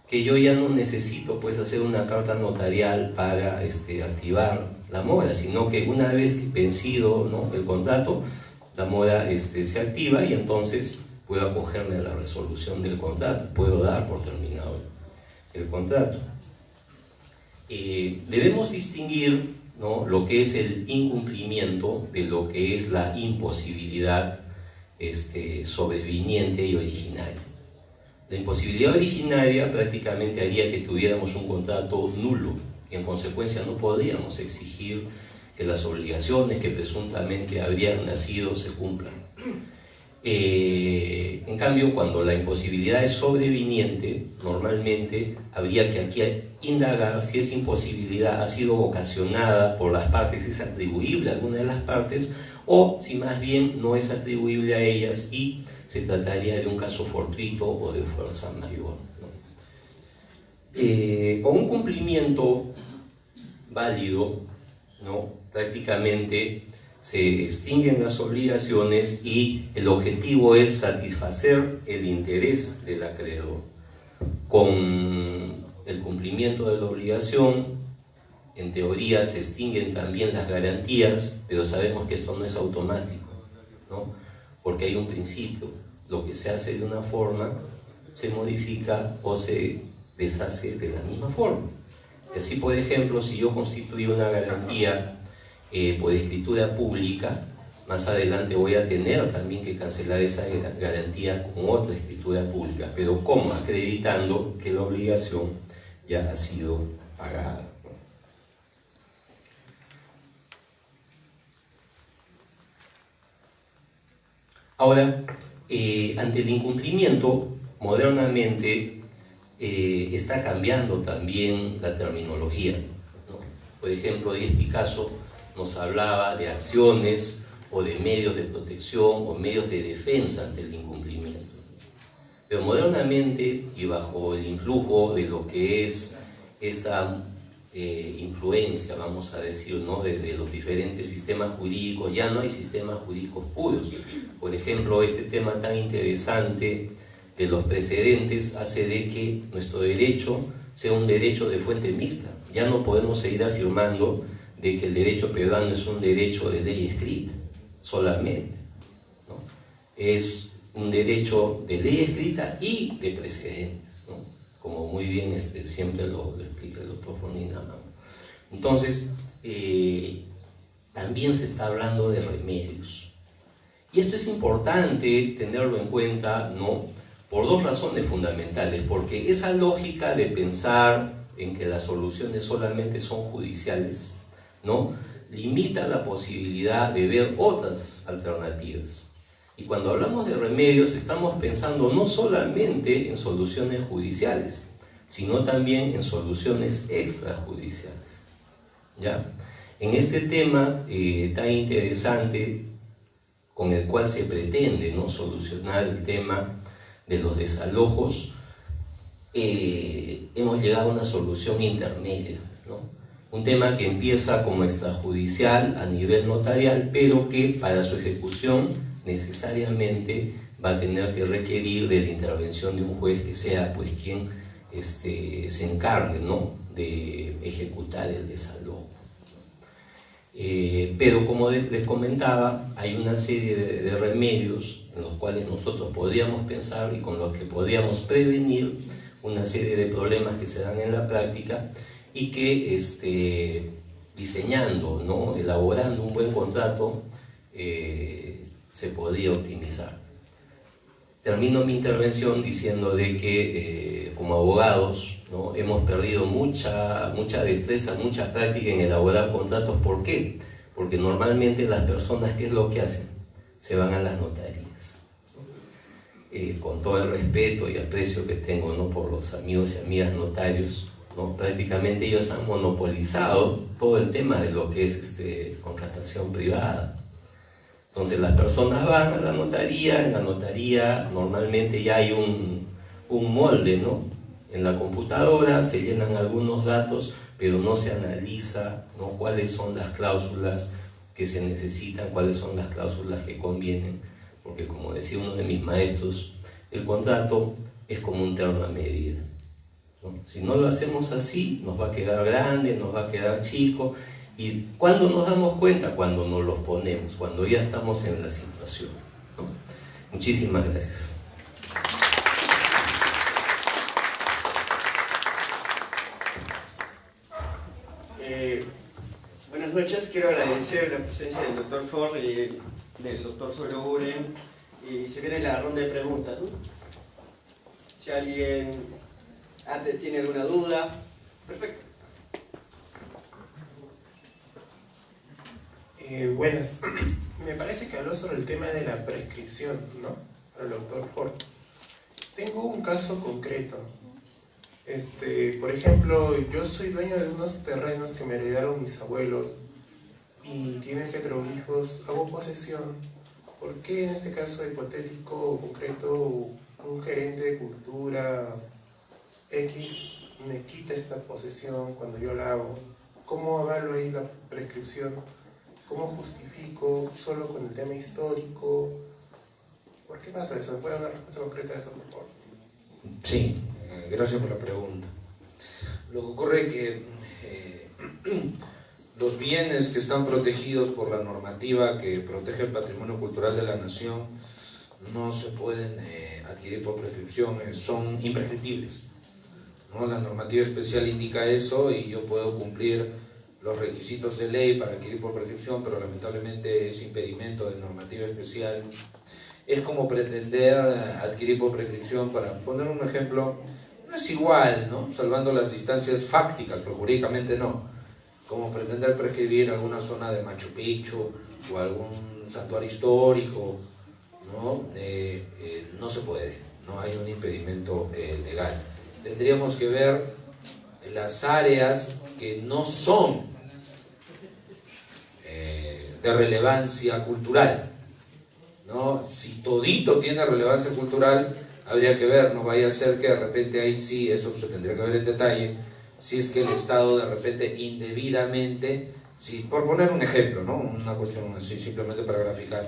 Que yo ya no necesito pues hacer una carta notarial para activar la mora, sino que una vez vencido, ¿no?, el contrato, la mora se activa y entonces puedo acogerme a la resolución del contrato, puedo dar por terminado el contrato. Debemos distinguir, ¿no?, lo que es el incumplimiento de lo que es la imposibilidad sobreviniente y originaria. La imposibilidad originaria prácticamente haría que tuviéramos un contrato nulo y en consecuencia no podríamos exigir que las obligaciones que presuntamente habrían nacido se cumplan. En cambio, cuando la imposibilidad es sobreviniente, normalmente habría que aquí indagar si esa imposibilidad ha sido ocasionada por las partes, es atribuible a alguna de las partes, o si más bien no es atribuible a ellas y se trataría de un caso fortuito o de fuerza mayor, ¿no? Con un cumplimiento válido, ¿no?, prácticamente se extinguen las obligaciones y el objetivo es satisfacer el interés del acreedor. Con el cumplimiento de la obligación, en teoría se extinguen también las garantías, pero sabemos que esto no es automático, ¿no?, porque hay un principio: lo que se hace de una forma se modifica o se deshace de la misma forma. Así, por ejemplo, si yo constituyo una garantía por escritura pública, más adelante voy a tener también que cancelar esa garantía con otra escritura pública, pero ¿cómo? Acreditando que la obligación ya ha sido pagada. Ahora, ante el incumplimiento, modernamente está cambiando también la terminología, ¿no? Por ejemplo, Díez Picasso nos hablaba de acciones o de medios de protección o medios de defensa ante el incumplimiento. Pero modernamente, y bajo el influjo de lo que es esta influencia, vamos a decir, ¿no?, de los diferentes sistemas jurídicos, ya no hay sistemas jurídicos puros. Por ejemplo, este tema tan interesante de los precedentes hace de que nuestro derecho sea un derecho de fuente mixta. Ya no podemos seguir afirmando de que el derecho peruano es un derecho de ley escrita solamente, ¿no? Es un derecho de ley escrita y de precedentes, ¿no? como muy bien siempre lo explica el doctor Fornina. Entonces, también se está hablando de remedios. Y esto es importante tenerlo en cuenta, ¿no?, por dos razones fundamentales. Porque esa lógica de pensar en que las soluciones solamente son judiciales, ¿no?, limita la posibilidad de ver otras alternativas. Y cuando hablamos de remedios, estamos pensando no solamente en soluciones judiciales, sino también en soluciones extrajudiciales, ¿ya? En este tema tan interesante con el cual se pretende, ¿no?, solucionar el tema de los desalojos, hemos llegado a una solución intermedia, ¿no? Un tema que empieza como extrajudicial a nivel notarial, pero que para su ejecución necesariamente va a tener que requerir de la intervención de un juez que sea pues quien se encargue, ¿no?, de ejecutar el desalojo. Pero como les comentaba, hay una serie de remedios en los cuales nosotros podríamos pensar y con los que podríamos prevenir una serie de problemas que se dan en la práctica y que diseñando, ¿no?, elaborando un buen contrato se podría optimizar. Termino mi intervención diciendo de que como abogados, ¿no?, hemos perdido mucha destreza, mucha práctica en elaborar contratos. ¿Por qué? Porque normalmente las personas, ¿qué es lo que hacen? Se van a las notarías. Con todo el respeto y aprecio que tengo, ¿no?, por los amigos y amigas notarios, ¿no?, prácticamente ellos han monopolizado todo el tema de lo que es contratación privada. Entonces las personas van a la notaría, en la notaría normalmente ya hay un molde, ¿no?, en la computadora, se llenan algunos datos, pero no se analiza, ¿no?, cuáles son las cláusulas que se necesitan, cuáles son las cláusulas que convienen, porque como decía uno de mis maestros, el contrato es como un terno a medida, ¿no? Si no lo hacemos así, nos va a quedar grande, nos va a quedar chico. ¿Y cuándo nos damos cuenta? Cuando nos los ponemos, cuando ya estamos en la situación, ¿no? Muchísimas gracias. Buenas noches, quiero agradecer la presencia del doctor Ford y del doctor Sologuren, y se viene la ronda de preguntas, ¿no? Si alguien tiene alguna duda, perfecto. Buenas. Me parece que habló sobre el tema de la prescripción, ¿no?, para el doctor Ford. Tengo un caso concreto. Por ejemplo, yo soy dueño de unos terrenos que me heredaron mis abuelos y tienen petroglifos, hago posesión. ¿Por qué en este caso hipotético o concreto un gerente de cultura X me quita esta posesión cuando yo la hago? ¿Cómo avalo ahí la prescripción? ¿Cómo justifico solo con el tema histórico? ¿Por qué pasa eso? ¿Me puede dar una respuesta concreta a eso, por favor? Sí, gracias por la pregunta. Lo que ocurre es que los bienes que están protegidos por la normativa que protege el patrimonio cultural de la nación no se pueden adquirir por prescripción, son imprescriptibles, ¿no? La normativa especial indica eso y yo puedo cumplir los requisitos de ley para adquirir por prescripción, pero lamentablemente ese impedimento de normativa especial es como pretender adquirir por prescripción. Para poner un ejemplo, no es igual, ¿no?, salvando las distancias fácticas, pero jurídicamente no, como pretender prescribir alguna zona de Machu Picchu o algún santuario histórico, ¿no? No se puede, no hay un impedimento legal. Tendríamos que ver las áreas que no son de relevancia cultural, ¿no? Si todito tiene relevancia cultural, habría que ver, no vaya a ser que de repente ahí sí, eso se tendría que ver en detalle, si es que el Estado de repente indebidamente, si, por poner un ejemplo, ¿no?, una cuestión así simplemente para graficar,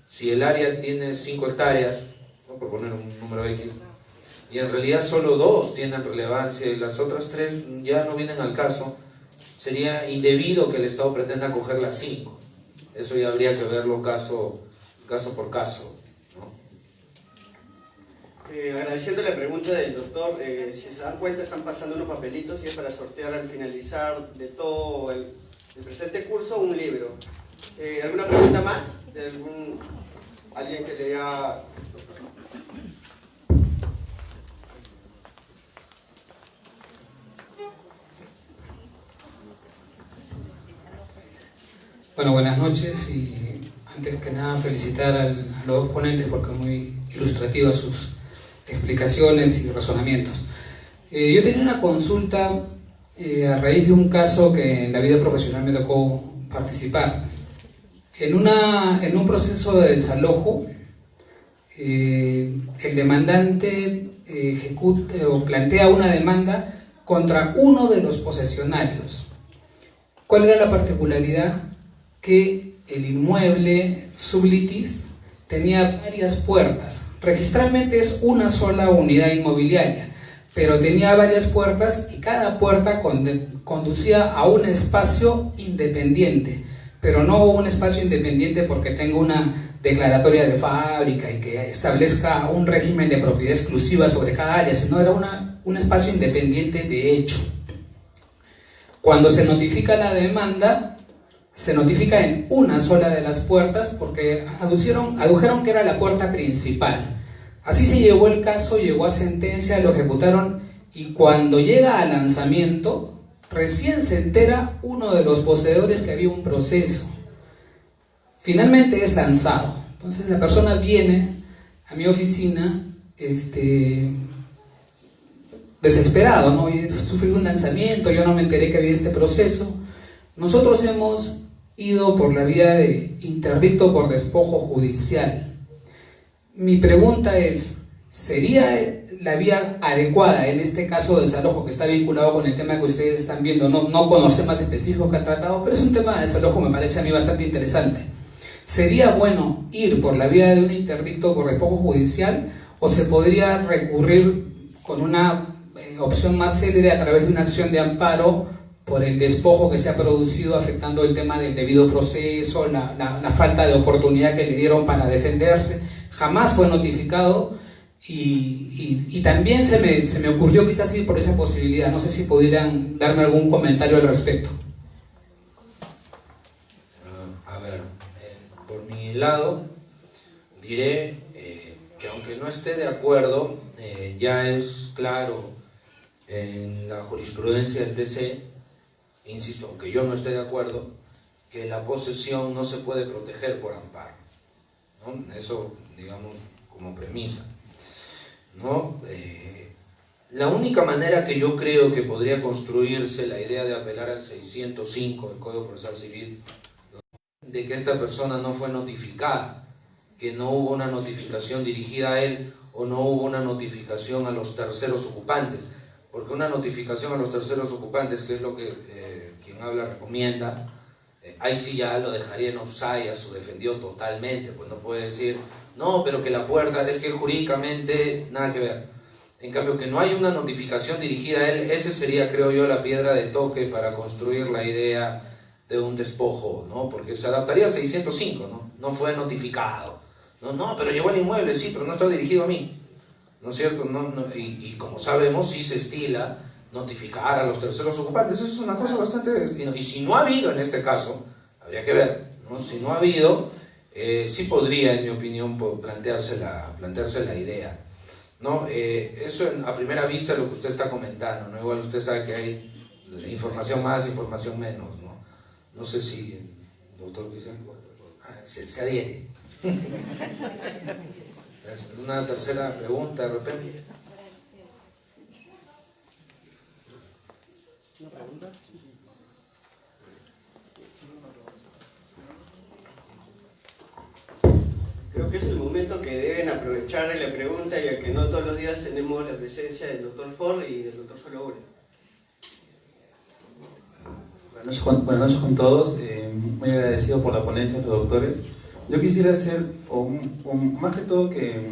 si el área tiene 5 hectáreas, ¿no?, por poner un número X, y en realidad solo 2 tienen relevancia y las otras 3 ya no vienen al caso, sería indebido que el Estado pretenda coger las 5. Eso ya habría que verlo caso por caso, ¿no? Agradeciendo la pregunta del doctor, si se dan cuenta están pasando unos papelitos y es para sortear al finalizar de todo el presente curso un libro. ¿Alguna pregunta más? ¿De alguien que lea? Bueno, buenas noches y antes que nada felicitar a los dos ponentes porque muy ilustrativas sus explicaciones y razonamientos. Yo tenía una consulta a raíz de un caso que en la vida profesional me tocó participar. En un proceso de desalojo, el demandante ejecuta o plantea una demanda contra uno de los posesionarios. ¿Cuál era la particularidad? Que el inmueble sublitis tenía varias puertas. Registralmente es una sola unidad inmobiliaria, pero tenía varias puertas y cada puerta conducía a un espacio independiente, pero no un espacio independiente porque tenga una declaratoria de fábrica y que establezca un régimen de propiedad exclusiva sobre cada área, sino era un espacio independiente de hecho. Cuando se notifica la demanda, se notifica en una sola de las puertas porque adujeron que era la puerta principal. Así se llevó el caso, llegó a sentencia, lo ejecutaron y cuando llega al lanzamiento, recién se entera uno de los poseedores que había un proceso. Finalmente es lanzado. Entonces la persona viene a mi oficina desesperado, ¿no? Sufrí un lanzamiento, yo no me enteré que había este proceso. Nosotros hemos ido por la vía de interdicto por despojo judicial. Mi pregunta es, ¿sería la vía adecuada en este caso de desalojo que está vinculado con el tema que ustedes están viendo? No con los temas específicos que han tratado, pero es un tema de desalojo, me parece a mí bastante interesante. ¿Sería bueno ir por la vía de un interdicto por despojo judicial o se podría recurrir con una opción más célere a través de una acción de amparo por el despojo que se ha producido afectando el tema del debido proceso, la falta de oportunidad que le dieron para defenderse? Jamás fue notificado y también se me ocurrió quizás ir por esa posibilidad. No sé si pudieran darme algún comentario al respecto. A ver, por mi lado diré que aunque no esté de acuerdo, ya es claro en la jurisprudencia del TC, insisto, aunque yo no esté de acuerdo, que la posesión no se puede proteger por amparo, ¿no? Eso, digamos, como premisa, ¿no? La única manera que yo creo que podría construirse la idea de apelar al 605 del Código Procesal Civil, ¿no?, de que esta persona no fue notificada, que no hubo una notificación dirigida a él o no hubo una notificación a los terceros ocupantes, porque una notificación a los terceros ocupantes, que es lo que quien habla recomienda, ahí sí ya lo dejaría en offside a su defendido totalmente, pues no puede decir, no, pero que la puerta, es que jurídicamente nada que ver. En cambio, que no hay una notificación dirigida a él, ese sería, creo yo, la piedra de toque para construir la idea de un despojo, ¿no? Porque se adaptaría al 605, ¿no? No fue notificado. No, pero llegó al inmueble, sí, pero no está dirigido a mí, ¿no es cierto? Y como sabemos, sí se estila notificar a los terceros ocupantes. Eso es una cosa bastante... Y si no ha habido en este caso, habría que ver, ¿no? Si no ha habido, sí podría, en mi opinión, plantearse la idea, ¿no? Eso a primera vista es lo que usted está comentando, ¿no? Igual usted sabe que hay información más, información menos, ¿no? No sé si el doctor se adhiere. Una tercera pregunta de repente. ¿Una pregunta? Creo que es el momento que deben aprovechar la pregunta, ya que no todos los días tenemos la presencia del doctor Ford y del doctor Soloure. Buenas noches con todos, muy agradecido por la ponencia de los doctores. Yo quisiera hacer, más que todo, que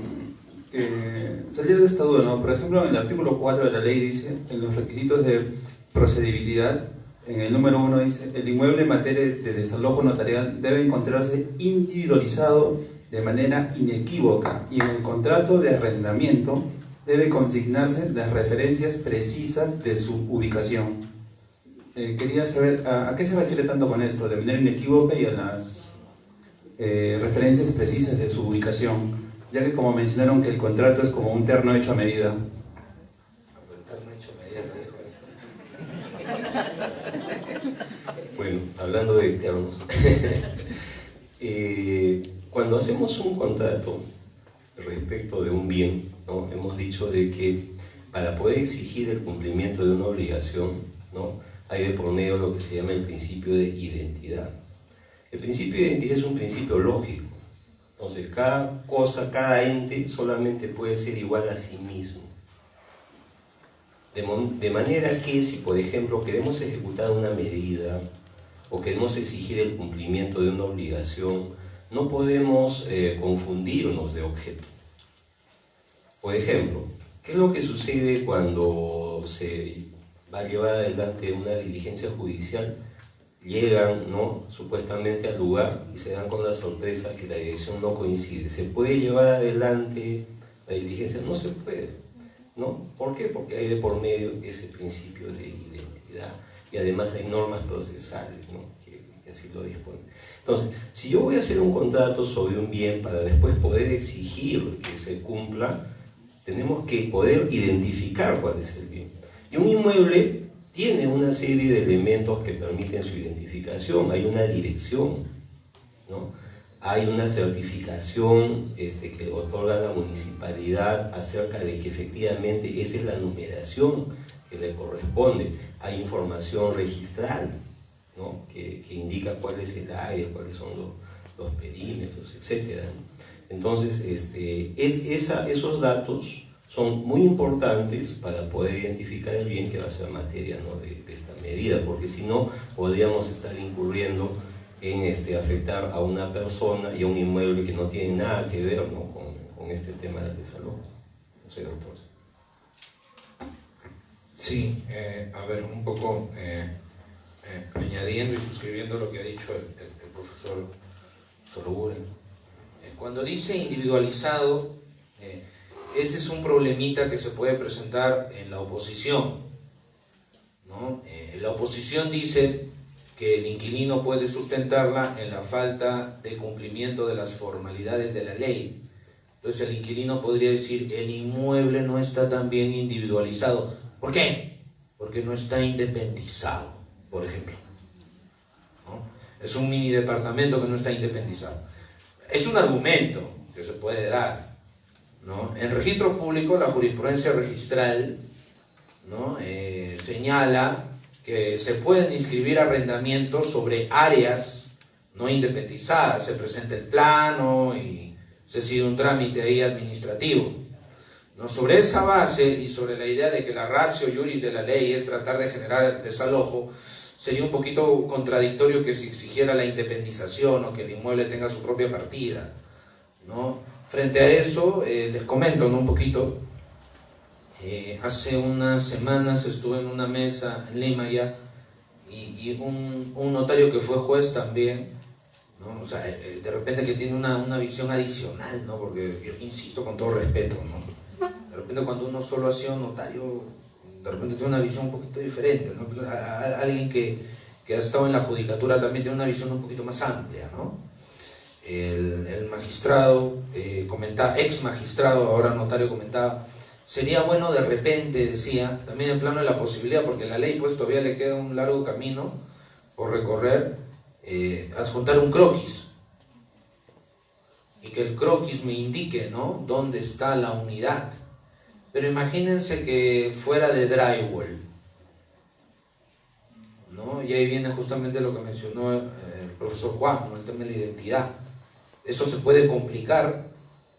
salir de esta duda, ¿no? Por ejemplo, en el artículo 4 de la ley dice, en los requisitos de procedibilidad, en el número 1 dice, el inmueble en materia de desalojo notarial debe encontrarse individualizado de manera inequívoca y en el contrato de arrendamiento debe consignarse las referencias precisas de su ubicación. Quería saber a qué se refiere tanto con esto, de manera inequívoca y a las referencias precisas de su ubicación, ya que como mencionaron que el contrato es como un terno hecho a medida. Bueno, hablando de ternos, cuando hacemos un contrato respecto de un bien, ¿no? Hemos dicho de que para poder exigir el cumplimiento de una obligación, ¿no? Hay de por medio lo que se llama el principio de identidad. El principio de identidad es un principio lógico. Entonces, cada cosa, cada ente solamente puede ser igual a sí mismo. De manera que si, por ejemplo, queremos ejecutar una medida o queremos exigir el cumplimiento de una obligación, no podemos confundirnos de objeto. Por ejemplo, ¿qué es lo que sucede cuando se va a llevar adelante una diligencia judicial? Llegan, ¿no?, supuestamente al lugar y se dan con la sorpresa que la dirección no coincide. ¿Se puede llevar adelante la diligencia? No se puede, ¿no? ¿Por qué? Porque hay de por medio ese principio de identidad y además hay normas procesales, ¿no?, que así lo disponen. Entonces, si yo voy a hacer un contrato sobre un bien para después poder exigir que se cumpla, tenemos que poder identificar cuál es el bien. Y un inmueble tiene una serie de elementos que permiten su identificación. Hay una dirección, ¿no? Hay una certificación que otorga la municipalidad acerca de que efectivamente esa es la numeración que le corresponde. Hay información registral, ¿no?, que indica cuál es el área, cuáles son los perímetros, etc. Entonces, esos datos son muy importantes para poder identificar el bien que va a ser materia, ¿no?, de esta medida, porque si no, podríamos estar incurriendo en afectar a una persona y a un inmueble que no tiene nada que ver, ¿no?, con este tema del desalojo. No sé, doctor. Sí, a ver, un poco añadiendo y suscribiendo lo que ha dicho el profesor Sologuren. Cuando dice individualizado, ese es un problemita que se puede presentar en la oposición, ¿no? La oposición dice que el inquilino puede sustentarla en la falta de cumplimiento de las formalidades de la ley. Entonces el inquilino podría decir: el inmueble no está tan bien individualizado. ¿Por qué? Porque no está independizado, por ejemplo, ¿no? Es un mini departamento que no está independizado. Es un argumento que se puede dar, ¿no? En registro público, la jurisprudencia registral, ¿no?, señala que se pueden inscribir arrendamientos sobre áreas no independizadas. Se presenta el plano y se sigue un trámite ahí administrativo, ¿no? Sobre esa base y sobre la idea de que la ratio iuris de la ley es tratar de generar desalojo, sería un poquito contradictorio que se exigiera la independización o que el inmueble tenga su propia partida, ¿no? Frente a eso, les comento, ¿no?, un poquito. Hace unas semanas estuve en una mesa en Lima ya, y un notario que fue juez también, ¿no? O sea, de repente que tiene una visión adicional, ¿no? Porque yo insisto con todo respeto, ¿no? De repente cuando uno solo ha sido notario, de repente tiene una visión un poquito diferente, ¿no? Alguien que ha estado en la judicatura también tiene una visión un poquito más amplia, ¿no? El magistrado comentaba, ex magistrado, ahora notario, comentaba: sería bueno de repente, decía, también en plano de la posibilidad, porque en la ley pues todavía le queda un largo camino por recorrer, adjuntar un croquis, y que el croquis me indique, ¿no?, dónde está la unidad. Pero imagínense que fuera de drywall, ¿no? Y ahí viene justamente lo que mencionó el profesor Juan, ¿no?, el tema de la identidad. Eso se puede complicar,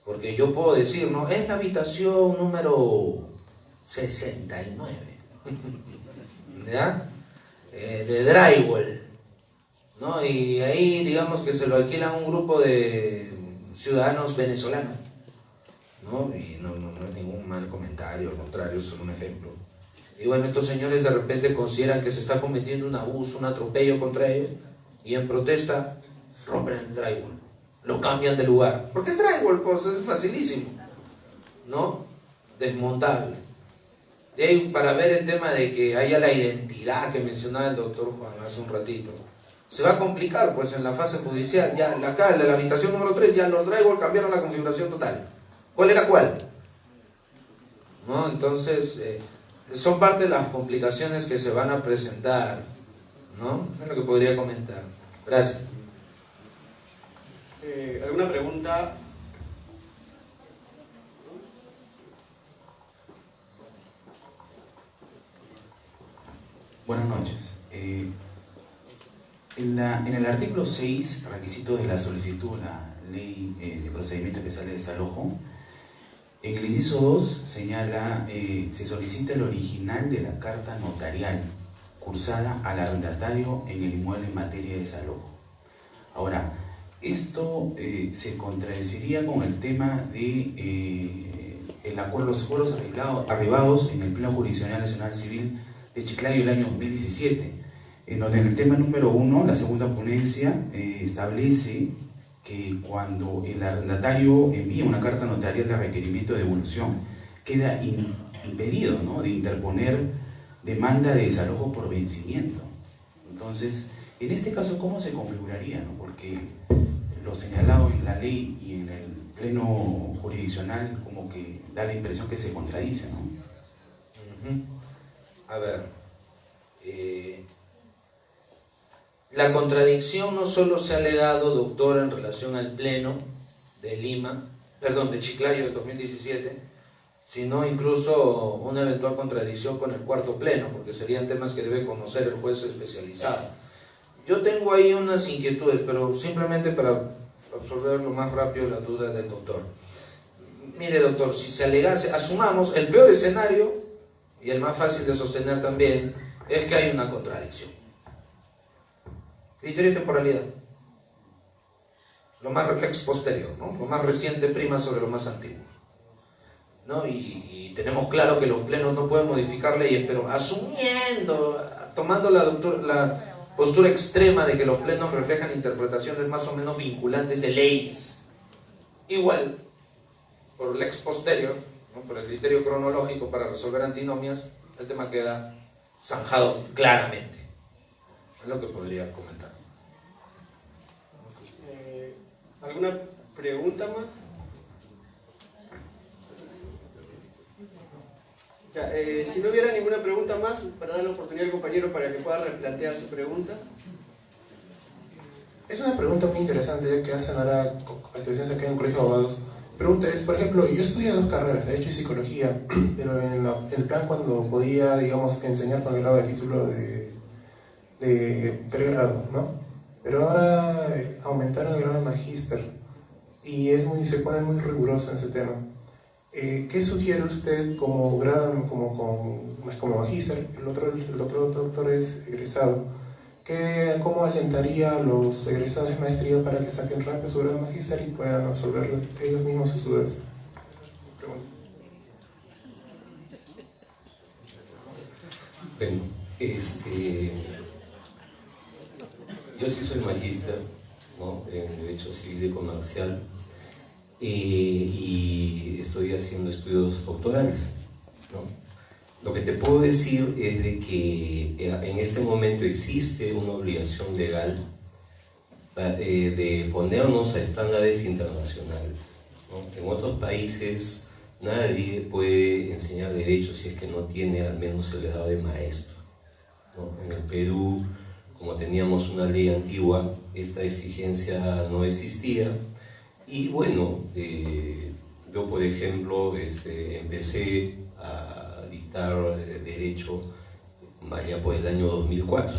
porque yo puedo decir, ¿no?, es la habitación número 69, ¿ya? De drywall, ¿no? Y ahí digamos que se lo alquilan a un grupo de ciudadanos venezolanos, ¿no? Y no es ningún mal comentario, al contrario, es solo un ejemplo. Y bueno, estos señores de repente consideran que se está cometiendo un abuso, un atropello contra ellos, y en protesta rompen el drywall. lo cambian de lugar. Porque es drywall, pues es facilísimo, ¿no? Desmontable. De ahí, para ver el tema de que haya la identidad que mencionaba el doctor Juan hace un ratito, se va a complicar pues en la fase judicial. Ya acá en la habitación número 3 ya los drywall cambiaron la configuración total. ¿Cuál era cuál? ¿No? Entonces son parte de las complicaciones que se van a presentar, ¿no? Es lo que podría comentar. Gracias. ¿Alguna pregunta? Buenas noches. En el artículo 6, requisitos de la solicitud, la ley de procedimiento especial de desalojo, en el inciso 2 señala, se solicita el original de la carta notarial cursada al arrendatario en el inmueble en materia de desalojo. Ahora, esto se contradeciría con el tema de los acuerdos arribados en el Pleno Jurisdiccional Nacional Civil de Chiclayo el año 2017, en donde en el tema número 1, la segunda ponencia establece que cuando el arrendatario envía una carta notarial de requerimiento de devolución, queda impedido, ¿no?, de interponer demanda de desalojo por vencimiento. Entonces, en este caso, ¿cómo se configuraría, ¿no? Porque lo señalado en la ley y en el pleno jurisdiccional como que da la impresión que se contradice, ¿no? A ver, la contradicción no solo se ha alegado, doctor, en relación al pleno de de Chiclayo de 2017, sino incluso una eventual contradicción con el cuarto pleno, porque serían temas que debe conocer el juez especializado. Yo tengo ahí unas inquietudes, pero simplemente para absorber lo más rápido la duda del doctor. Mire, doctor, si se alegase, asumamos el peor escenario, y el más fácil de sostener también, es que hay una contradicción. Criterio de temporalidad. Lo más lex posterior, ¿no? Lo más reciente prima sobre lo más antiguo, ¿no? Y tenemos claro que los plenos no pueden modificar leyes, pero tomando la postura extrema de que los plenos reflejan interpretaciones más o menos vinculantes de leyes, igual, por lex posterior, ¿no?, por el criterio cronológico para resolver antinomias, el tema queda zanjado claramente. Es lo que podría comentar. ¿Alguna pregunta más? Ya, si no hubiera ninguna pregunta más, para dar la oportunidad al compañero para que pueda replantear su pregunta. Es una pregunta muy interesante que hacen ahora competencias aquí en el Colegio de Abogados. Pregunta es, por ejemplo, yo estudié 2 carreras, Derecho y Psicología, pero en el plan cuando podía, digamos, enseñar con el grado de título de pregrado, ¿no? Pero ahora aumentaron el grado de magíster y se pone muy riguroso en ese tema. ¿Qué sugiere usted como grado, como magíster? El otro doctor es egresado. ¿Cómo alentaría a los egresados de maestría para que saquen rápido su grado de magíster y puedan absorber ellos mismos sus dudas? Bueno, yo sí soy magíster, ¿no?, en Derecho Civil y Comercial, y estoy haciendo estudios doctorales, ¿no? Lo que te puedo decir es de que en este momento existe una obligación legal de ponernos a estándares internacionales, ¿no? En otros países nadie puede enseñar derecho si es que no tiene al menos el grado de maestro, ¿no? En el Perú, como teníamos una ley antigua, esta exigencia no existía. Y bueno, yo por ejemplo empecé a dictar derecho allá por el año 2004,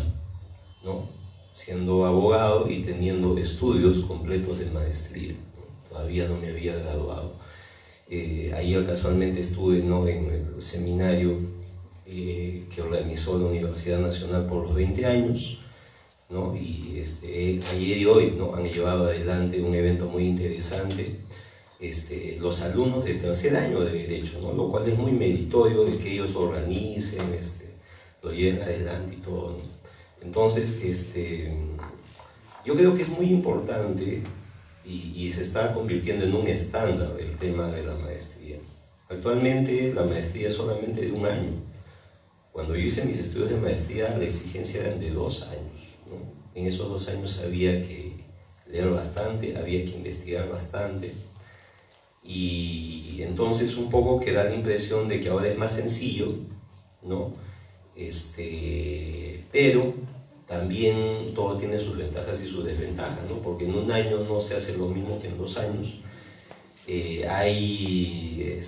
¿no?, siendo abogado y teniendo estudios completos de maestría, ¿no? Todavía no me había graduado. Ayer casualmente estuve, ¿no?, en el seminario que organizó la Universidad Nacional por los 20 años, ¿no? Y ayer y hoy, ¿no?, han llevado adelante un evento muy interesante, los alumnos de tercer año de Derecho, ¿no?, lo cual es muy meritorio de que ellos organicen, lo lleven adelante y todo, ¿no? Entonces, yo creo que es muy importante y se está convirtiendo en un estándar el tema de la maestría. Actualmente la maestría es solamente de 1 año. Cuando yo hice mis estudios de maestría, la exigencia era de 2 años, ¿no? En esos 2 años había que leer bastante, había que investigar bastante, y entonces un poco que da la impresión de que ahora es más sencillo, ¿no? Pero también todo tiene sus ventajas y sus desventajas, ¿no? Porque en 1 año no se hace lo mismo que en 2 años. Hay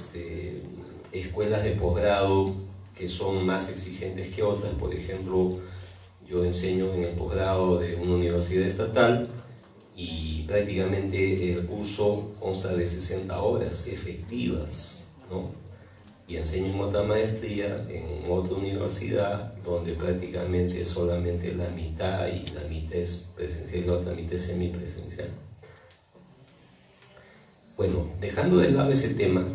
escuelas de posgrado que son más exigentes que otras. Por ejemplo, yo enseño en el posgrado de una universidad estatal y prácticamente el curso consta de 60 horas efectivas, ¿no? Y enseño en otra maestría en otra universidad donde prácticamente solamente la mitad, y la mitad es presencial y la otra mitad es semipresencial. Bueno, dejando de lado ese tema,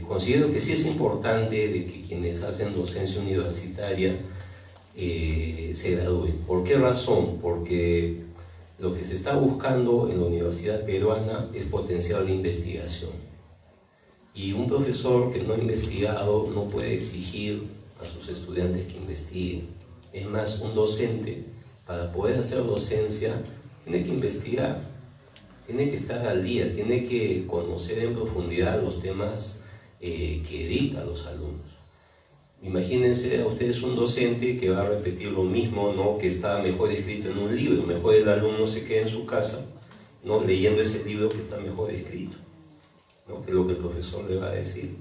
considero que sí es importante de que quienes hacen docencia universitaria se gradúen. ¿Por qué razón? Porque lo que se está buscando en la universidad peruana es potenciar la investigación. Y un profesor que no ha investigado no puede exigir a sus estudiantes que investiguen. Es más, un docente, para poder hacer docencia, tiene que investigar, tiene que estar al día, tiene que conocer en profundidad los temas que dicta a los alumnos. Imagínense a ustedes un docente que va a repetir lo mismo, ¿no? Que está mejor escrito en un libro. Mejor el alumno se queda en su casa, ¿no? Leyendo ese libro que está mejor escrito, ¿no? Que lo que el profesor le va a decir.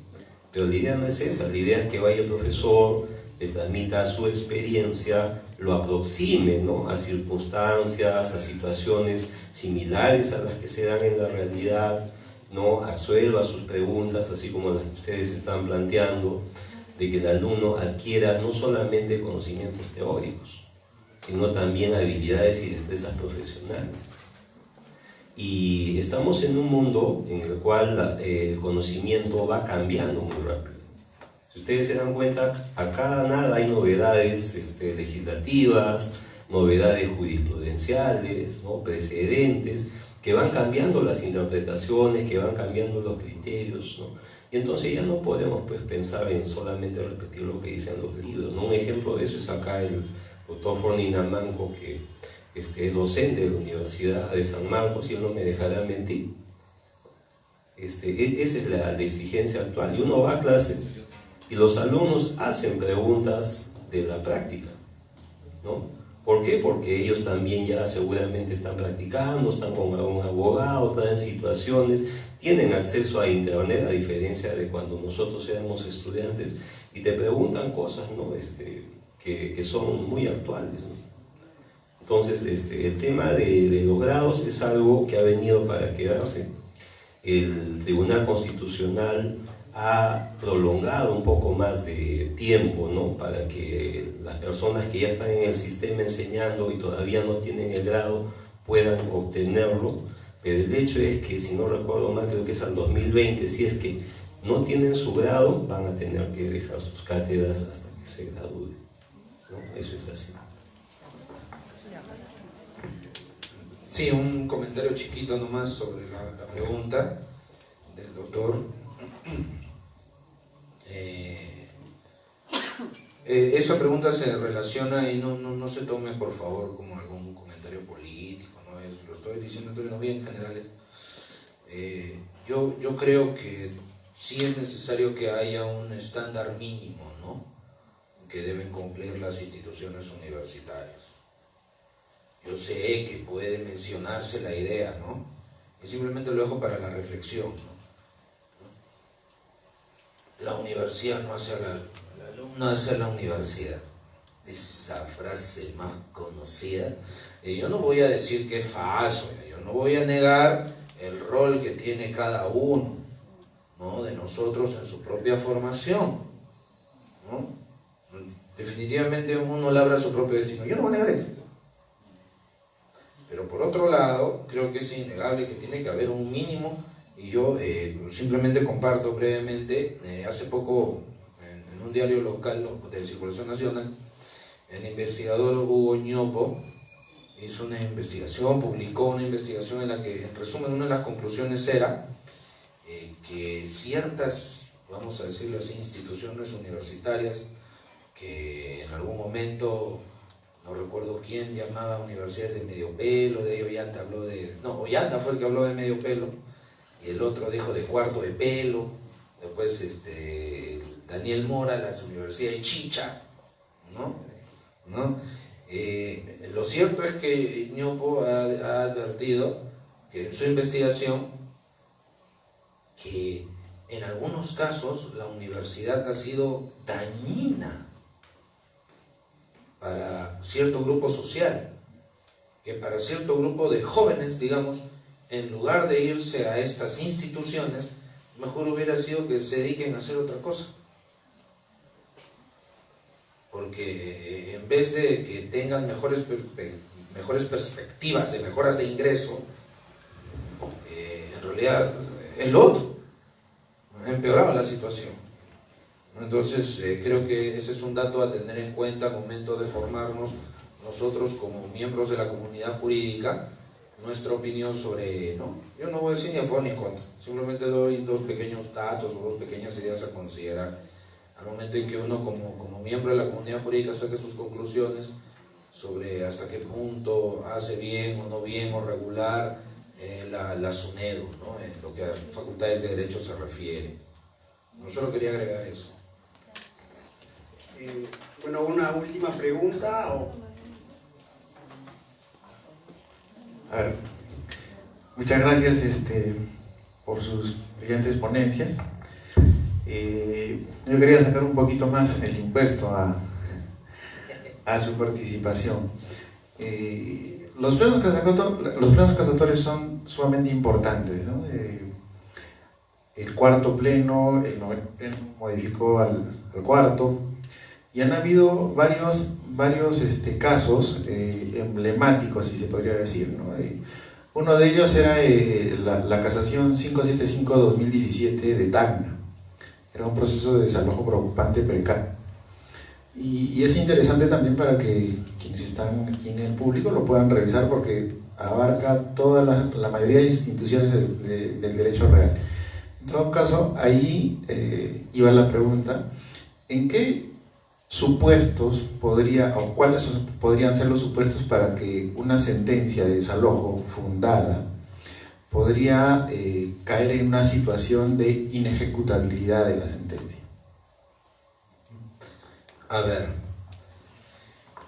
Pero la idea no es esa, la idea es que vaya el profesor, le transmita su experiencia, lo aproxime, ¿no? A circunstancias, a situaciones similares a las que se dan en la realidad, ¿no? Absuelva sus preguntas, así como las que ustedes están planteando, de que el alumno adquiera no solamente conocimientos teóricos, sino también habilidades y destrezas profesionales. Y estamos en un mundo en el cual el conocimiento va cambiando muy rápido. Si ustedes se dan cuenta, a cada nada hay novedades legislativas, novedades jurisprudenciales, ¿no? Precedentes, que van cambiando las interpretaciones, que van cambiando los criterios, ¿no? Y entonces ya no podemos, pues, pensar en solamente repetir lo que dicen los libros, ¿no? Un ejemplo de eso es acá el doctor Forni Namanco, que es docente de la Universidad de San Marcos, y él no me dejará mentir. Esa es la exigencia actual. Y uno va a clases y los alumnos hacen preguntas de la práctica, ¿no? ¿Por qué? Porque ellos también ya seguramente están practicando, están con algún abogado, están en situaciones, tienen acceso a internet, a diferencia de cuando nosotros éramos estudiantes, y te preguntan cosas, ¿no? que son muy actuales, ¿no? Entonces, el tema de los grados es algo que ha venido para quedarse. El Tribunal Constitucional ha prolongado un poco más de tiempo, ¿no? Para que las personas que ya están en el sistema enseñando y todavía no tienen el grado puedan obtenerlo, pero el hecho es que, si no recuerdo mal, creo que es al 2020, si es que no tienen su grado, van a tener que dejar sus cátedras hasta que se gradúen, ¿no? Eso es así. Sí, un comentario chiquito nomás sobre la pregunta del doctor. Esa pregunta se relaciona, y no se tome por favor como algún comentario político, ¿no? Lo estoy diciendo en términos bien generales. Yo creo que sí es necesario que haya un estándar mínimo, ¿no? Que deben cumplir las instituciones universitarias. Yo sé que puede mencionarse la idea, ¿no? Que simplemente lo dejo para la reflexión, ¿no? La universidad no hace a la universidad. Esa frase más conocida. Y yo no voy a decir que es falso, yo no voy a negar el rol que tiene cada uno, ¿no? De nosotros en su propia formación, ¿no? Definitivamente uno labra su propio destino. Yo no voy a negar eso. Pero por otro lado, creo que es innegable que tiene que haber un mínimo, y yo simplemente comparto brevemente. Hace poco, en un diario local de circulación nacional, el investigador Hugo Ñopo hizo una investigación, publicó una investigación en la que, en resumen, una de las conclusiones era que ciertas, vamos a decirlo así, instituciones universitarias que en algún momento, no recuerdo quién, llamaba universidades de medio pelo, de ahí Ollanta habló de... No, Ollanta fue el que habló de medio pelo, y el otro dijo de cuarto de pelo, después Daniel Mora, las universidades de Chicha, ¿no? Lo cierto es que Ñopo ha advertido que en su investigación que en algunos casos la universidad ha sido dañina para cierto grupo social, que para cierto grupo de jóvenes, digamos, en lugar de irse a estas instituciones, mejor hubiera sido que se dediquen a hacer otra cosa. Porque en vez de que tengan mejores perspectivas de mejoras de ingreso, en realidad es lo otro, ha empeorado la situación. Entonces creo que ese es un dato a tener en cuenta al momento de formarnos nosotros como miembros de la comunidad jurídica, nuestra opinión sobre, ¿no? Yo no voy a decir ni a favor ni en contra, simplemente doy dos pequeños datos o dos pequeñas ideas a considerar al momento en que uno como miembro de la comunidad jurídica saque sus conclusiones sobre hasta qué punto hace bien o no bien o regular la SUNEDU, ¿no? En lo que a facultades de derecho se refiere. No solo quería agregar eso. Bueno, una última pregunta. A ver, muchas gracias por sus brillantes ponencias. Yo quería sacar un poquito más el impuesto a su participación. Los plenos casatorios son sumamente importantes, ¿no? El cuarto pleno, el noveno pleno modificó al cuarto, y han habido varios casos emblemáticos, si se podría decir, ¿no? Uno de ellos era la casación 575-2017 de Tacna. Era un proceso de desalojo preocupante precario. Y es interesante también para que quienes están aquí en el público lo puedan revisar, porque abarca toda la mayoría de instituciones del derecho real. En todo caso, ahí iba la pregunta: ¿en qué supuestos o cuáles podrían ser los supuestos para que una sentencia de desalojo fundada podría caer en una situación de inejecutabilidad de la sentencia? A ver,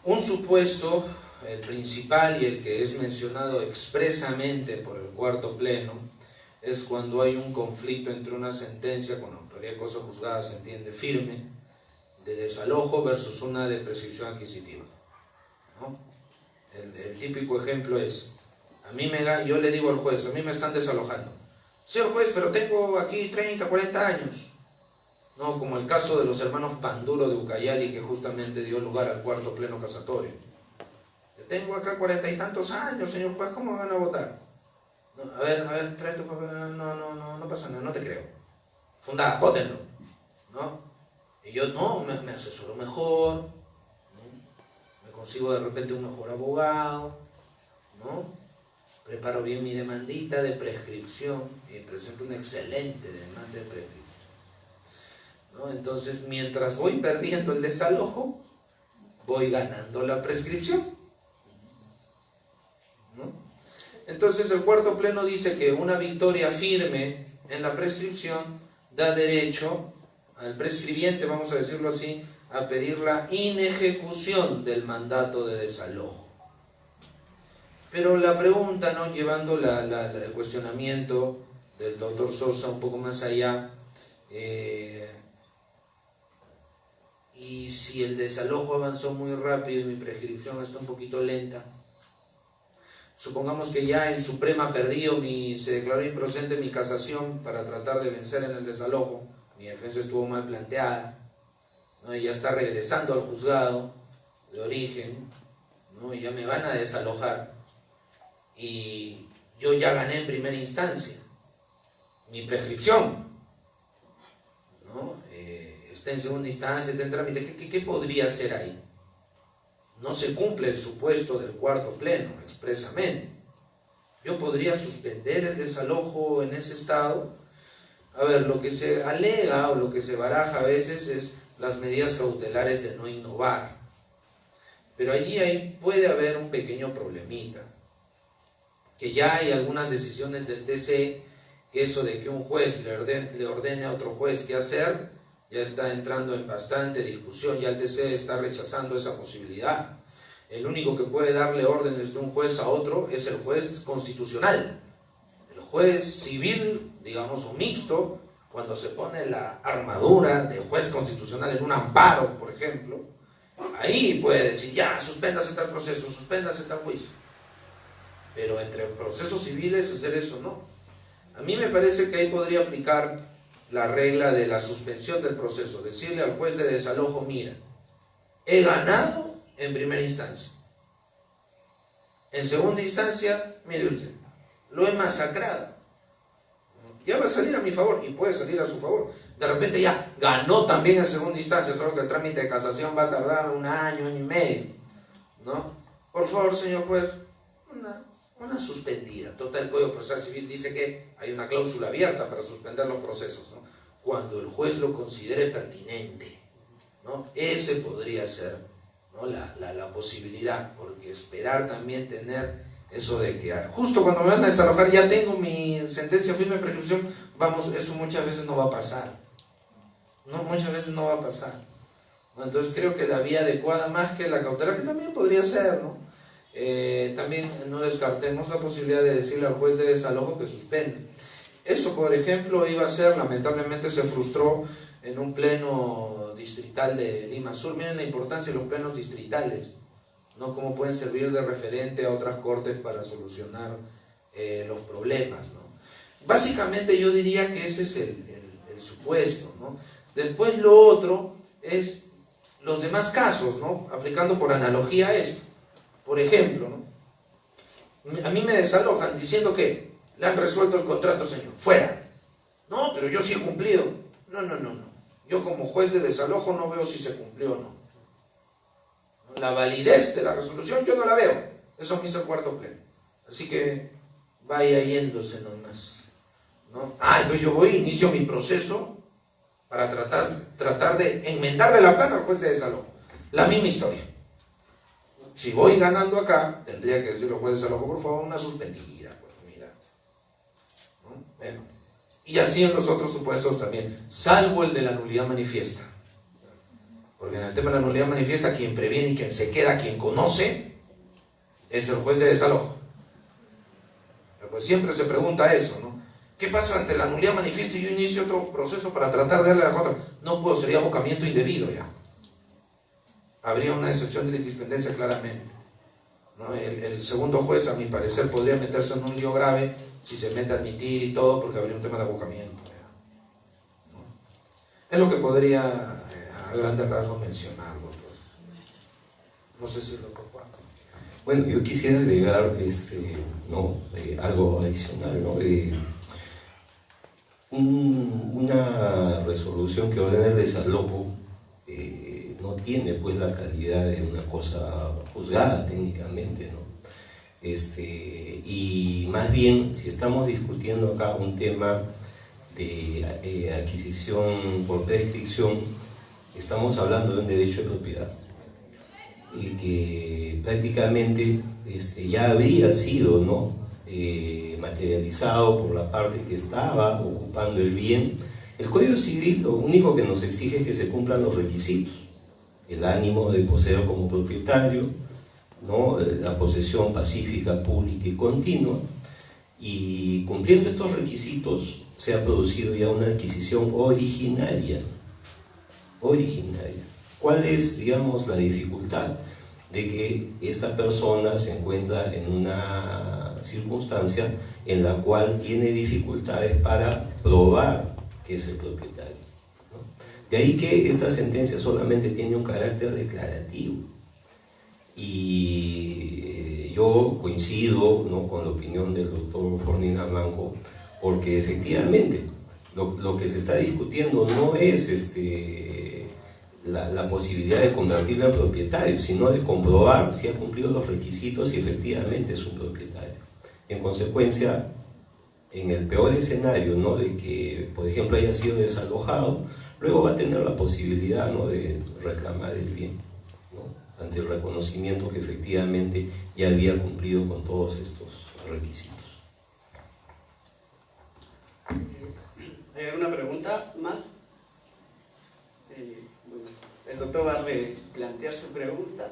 un supuesto, el principal y el que es mencionado expresamente por el cuarto pleno, es cuando hay un conflicto entre una sentencia con autoría de cosa juzgada, se entiende, firme, de desalojo versus una de prescripción adquisitiva, ¿no? El típico ejemplo es, yo le digo al juez, a mí me están desalojando. Señor juez, pero tengo aquí 30, 40 años. No, como el caso de los hermanos Panduro de Ucayali, que justamente dio lugar al cuarto pleno casatorio. Yo tengo acá 40 y tantos años, señor juez, ¿cómo me van a votar? No, a ver, trae tu papel. No pasa nada, no te creo. Fundada, vótenlo, ¿no? Y yo, no, me asesoro mejor, ¿no? Me consigo de repente un mejor abogado, ¿no? Preparo bien mi demandita de prescripción y presento una excelente demanda de prescripción, ¿no? Entonces, mientras voy perdiendo el desalojo, voy ganando la prescripción, ¿no? Entonces, el cuarto pleno dice que una victoria firme en la prescripción da derecho al prescribiente, vamos a decirlo así, a pedir la inejecución del mandato de desalojo. Pero la pregunta, ¿no?, llevando el cuestionamiento del doctor Sosa un poco más allá, y si el desalojo avanzó muy rápido y mi prescripción está un poquito lenta, supongamos que ya en Suprema se declaró improcedente mi casación para tratar de vencer en el desalojo, mi defensa estuvo mal planteada, ¿no? Y ya está regresando al juzgado de origen, ¿no? Y ya me van a desalojar, y yo ya gané en primera instancia mi prescripción, ¿no? Está en segunda instancia, está en trámite. ¿Qué podría hacer ahí? no se cumple el supuesto del cuarto pleno expresamente. Yo podría suspender el desalojo en ese estado. A ver, lo que se alega o lo que se baraja a veces es las medidas cautelares de no innovar. Pero allí puede haber un pequeño problemita, que ya hay algunas decisiones del TC, que eso de que un juez le ordene a otro juez qué hacer, ya está entrando en bastante discusión, ya el TC está rechazando esa posibilidad. El único que puede darle órdenes de un juez a otro es el juez constitucional. El juez civil, digamos, o mixto, cuando se pone la armadura de juez constitucional en un amparo, por ejemplo, ahí puede decir, ya, suspéndase tal proceso, suspéndase tal juicio. Pero entre procesos civiles hacer eso no. A mí me parece que ahí podría aplicar la regla de la suspensión del proceso, decirle al juez de desalojo, mira, he ganado en primera instancia. En segunda instancia, mire usted, lo he masacrado. Ya va a salir a mi favor y puede salir a su favor. De repente ya ganó también en segunda instancia, solo que el trámite de casación va a tardar 1 año, año y medio, ¿no? Por favor, señor juez, una suspendida. Total, el Código Procesal Civil dice que hay una cláusula abierta para suspender los procesos, ¿no? Cuando el juez lo considere pertinente, ¿no? Ese podría ser, ¿no? la posibilidad, porque esperar también tener eso de que justo cuando me van a desalojar ya tengo mi sentencia firme de prescripción, vamos, eso muchas veces no va a pasar, ¿no? Muchas veces no va a pasar, ¿no? Entonces creo que la vía adecuada, más que la cautelar, que también podría ser, ¿no? También no descartemos la posibilidad de decirle al juez de desalojo que suspende. Eso, por ejemplo, iba a ser, lamentablemente se frustró en un pleno distrital de Lima Sur. Miren la importancia de los plenos distritales, ¿no? Cómo pueden servir de referente a otras cortes para solucionar los problemas, ¿no? Básicamente yo diría que ese es el supuesto, ¿no? Después lo otro es los demás casos, ¿no? Aplicando por analogía a esto. Por ejemplo, ¿no? A mí me desalojan diciendo que le han resuelto el contrato, señor, fuera. No, pero yo sí he cumplido. No. Yo como juez de desalojo no veo si se cumplió o no. La validez de la resolución yo no la veo. Eso me hizo el cuarto pleno. Así que vaya yéndose nomás, ¿no? Entonces yo voy, inicio mi proceso para tratar de enmendarle la plana al juez de desalojo. La misma historia. Si voy ganando acá, tendría que decirle al juez de desalojo, por favor, una suspendida. Pues mira, ¿no? Bueno, y así en los otros supuestos también, salvo el de la nulidad manifiesta. Porque en el tema de la nulidad manifiesta, quien previene y quien se queda, quien conoce, es el juez de desalojo. Pues siempre se pregunta eso, ¿no? ¿Qué pasa ante la nulidad manifiesta y yo inicio otro proceso para tratar de darle la contra? No puedo, sería abocamiento indebido ya. Habría una excepción de la indispendencia claramente, ¿no? El segundo juez, a mi parecer, podría meterse en un lío grave si se mete a admitir y todo, porque habría un tema de abocamiento, ¿no? Es lo que podría a grandes rasgos mencionar, doctor. No sé si lo propongo. Bueno, yo quisiera agregar algo adicional, ¿no? Una resolución que ordena el desalojo no tiene pues la calidad de una cosa juzgada técnicamente, ¿no? Y más bien, si estamos discutiendo acá un tema de adquisición por prescripción, estamos hablando de un derecho de propiedad y que prácticamente ya habría sido, ¿no? Materializado por la parte que estaba ocupando el bien. El Código Civil lo único que nos exige es que se cumplan los requisitos: el ánimo de poseer como propietario, ¿no? La posesión pacífica, pública y continua, y cumpliendo estos requisitos se ha producido ya una adquisición originaria. ¿Cuál es, digamos, la dificultad? De que esta persona se encuentra en una circunstancia en la cual tiene dificultades para probar que es el propietario, ¿no? De ahí que esta sentencia solamente tiene un carácter declarativo. Y yo coincido, ¿no?, con la opinión del doctor Forni Namanco, porque efectivamente lo que se está discutiendo no es la posibilidad de convertirlo en propietario, sino de comprobar si ha cumplido los requisitos y efectivamente es un propietario. En consecuencia, en el peor escenario, ¿no?, de que, por ejemplo, haya sido desalojado, luego va a tener la posibilidad, ¿no?, de reclamar el bien, ¿no?, ante el reconocimiento que efectivamente ya había cumplido con todos estos requisitos. ¿Hay alguna pregunta más? Bueno, el doctor va a replantear su pregunta.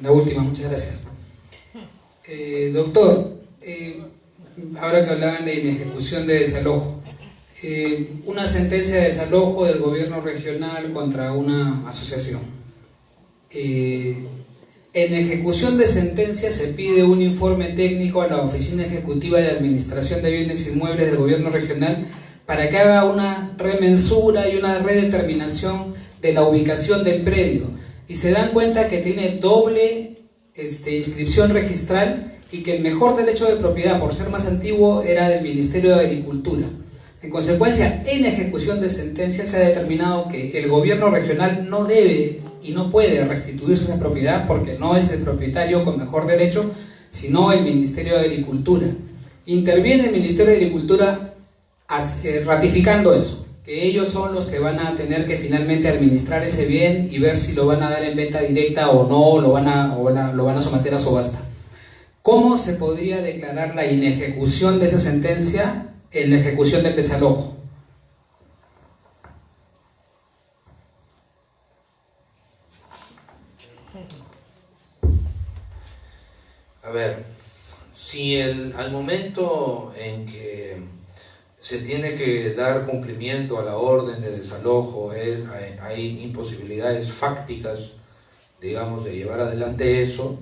La última, muchas gracias. Doctor, ahora que hablaban de inejecución de desalojo, una sentencia de desalojo del gobierno regional contra una asociación. En ejecución de sentencia se pide un informe técnico a la Oficina Ejecutiva de Administración de Bienes Inmuebles del gobierno regional para que haga una remensura y una redeterminación de la ubicación del predio. Y se dan cuenta que tiene doble inscripción registral y que el mejor derecho de propiedad, por ser más antiguo, era del Ministerio de Agricultura. En consecuencia, en ejecución de sentencia se ha determinado que el gobierno regional no debe y no puede restituirse esa propiedad porque no es el propietario con mejor derecho, sino el Ministerio de Agricultura. Interviene el Ministerio de Agricultura ratificando eso, que ellos son los que van a tener que finalmente administrar ese bien y ver si lo van a dar en venta directa o no, lo van a someter a subasta. ¿Cómo se podría declarar la inejecución de esa sentencia en la ejecución del desalojo? A ver, si al momento en que se tiene que dar cumplimiento a la orden de desalojo, hay imposibilidades fácticas, digamos, de llevar adelante eso,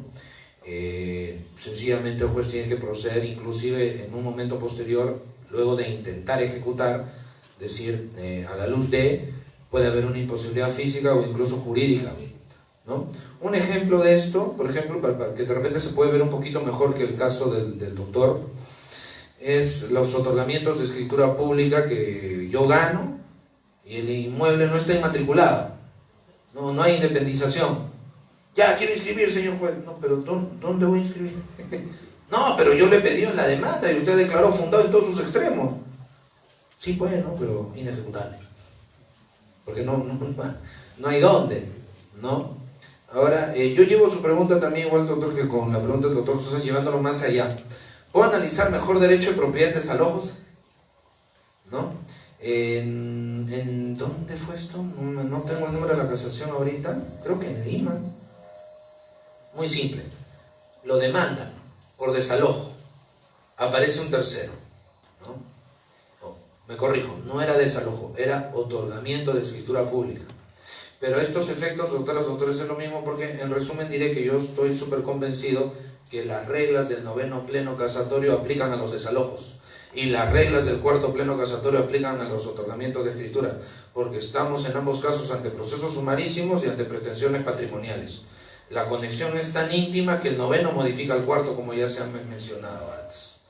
sencillamente el juez tiene que proceder, inclusive en un momento posterior, luego de intentar ejecutar, decir, a la luz de, puede haber una imposibilidad física o incluso jurídica, ¿no? Un ejemplo de esto, por ejemplo, para que de repente se puede ver un poquito mejor que el caso del doctor, es los otorgamientos de escritura pública que yo gano y el inmueble no está inmatriculado, no hay independización. Ya, quiero inscribir, señor juez. No, pero ¿dónde voy a inscribir? No, pero yo le pedí en la demanda y usted declaró fundado en todos sus extremos. Sí, pues, ¿no? Pero inejecutable. Porque no hay dónde, ¿no? Ahora, yo llevo su pregunta también, igual, doctor, que con la pregunta del doctor Sosa, llevándolo más allá. ¿Puedo analizar mejor derecho de propiedad en desalojos? ¿No? ¿En dónde fue esto? No tengo el número de la casación ahorita. Creo que en Lima. Muy simple. Lo demandan por desalojo. Aparece un tercero, ¿no? Me corrijo, no era desalojo, era otorgamiento de escritura pública. Pero estos efectos, doctores, es lo mismo, porque en resumen diré que yo estoy súper convencido que las reglas del 9º pleno casatorio aplican a los desalojos y las reglas del 4º pleno casatorio aplican a los otorgamientos de escritura, porque estamos en ambos casos ante procesos sumarísimos y ante pretensiones patrimoniales. La conexión es tan íntima que el 9º modifica el 4º, como ya se ha mencionado antes.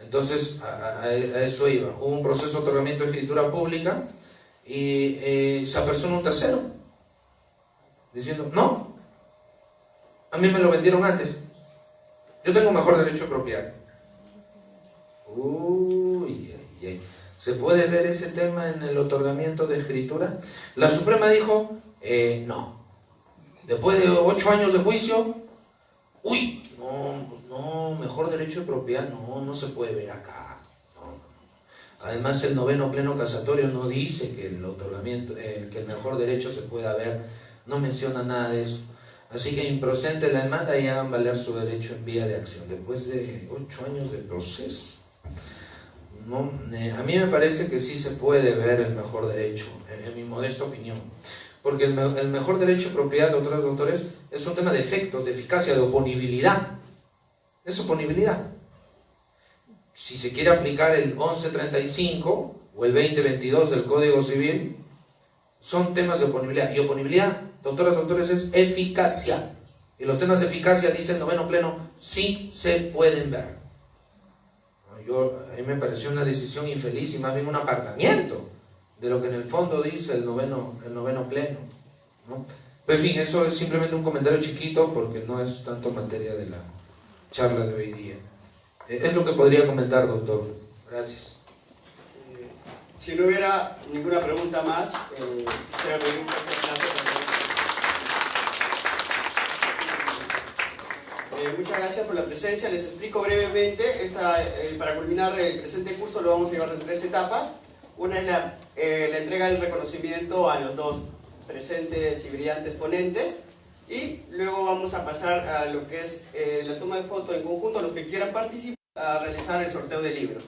Entonces, a eso iba. Hubo un proceso de otorgamiento de escritura pública y se apersona un tercero, diciendo, no, a mí me lo vendieron antes, yo tengo mejor derecho de propiedad. ¿Se puede ver ese tema en el otorgamiento de escritura? La Suprema dijo, no. Después de 8 años de juicio, no, mejor derecho de propiedad, no se puede ver acá. No. Además, el 9º pleno casatorio no dice que el otorgamiento, que el mejor derecho se pueda ver, no menciona nada de eso. Así que improcedente la demanda y hagan valer su derecho en vía de acción. Después de 8 años de proceso, ¿no? A mí me parece que sí se puede ver el mejor derecho, en mi modesta opinión. Porque el mejor derecho de propiedad, doctores, es un tema de efectos, de eficacia, de oponibilidad. Es oponibilidad. Si se quiere aplicar el 1135 o el 2022 del Código Civil, son temas de oponibilidad. Y oponibilidad, doctores, es eficacia. Y los temas de eficacia, dice el 9º pleno, sí se pueden ver. A mí me pareció una decisión infeliz y más bien un apartamiento de lo que en el fondo dice el noveno pleno, ¿no? Pero en fin, eso es simplemente un comentario chiquito porque no es tanto materia de la charla de hoy día. Es lo que podría comentar, doctor. Gracias. Si no hubiera ninguna pregunta más, quisiera pedir un fuerte aplauso. Muchas gracias por la presencia. Les explico brevemente. Para culminar el presente curso lo vamos a llevar en 3 etapas. Una es la entrega del reconocimiento a los 2 presentes y brillantes ponentes, y luego vamos a pasar a lo que es la toma de foto en conjunto, los que quieran participar, a realizar el sorteo del libro.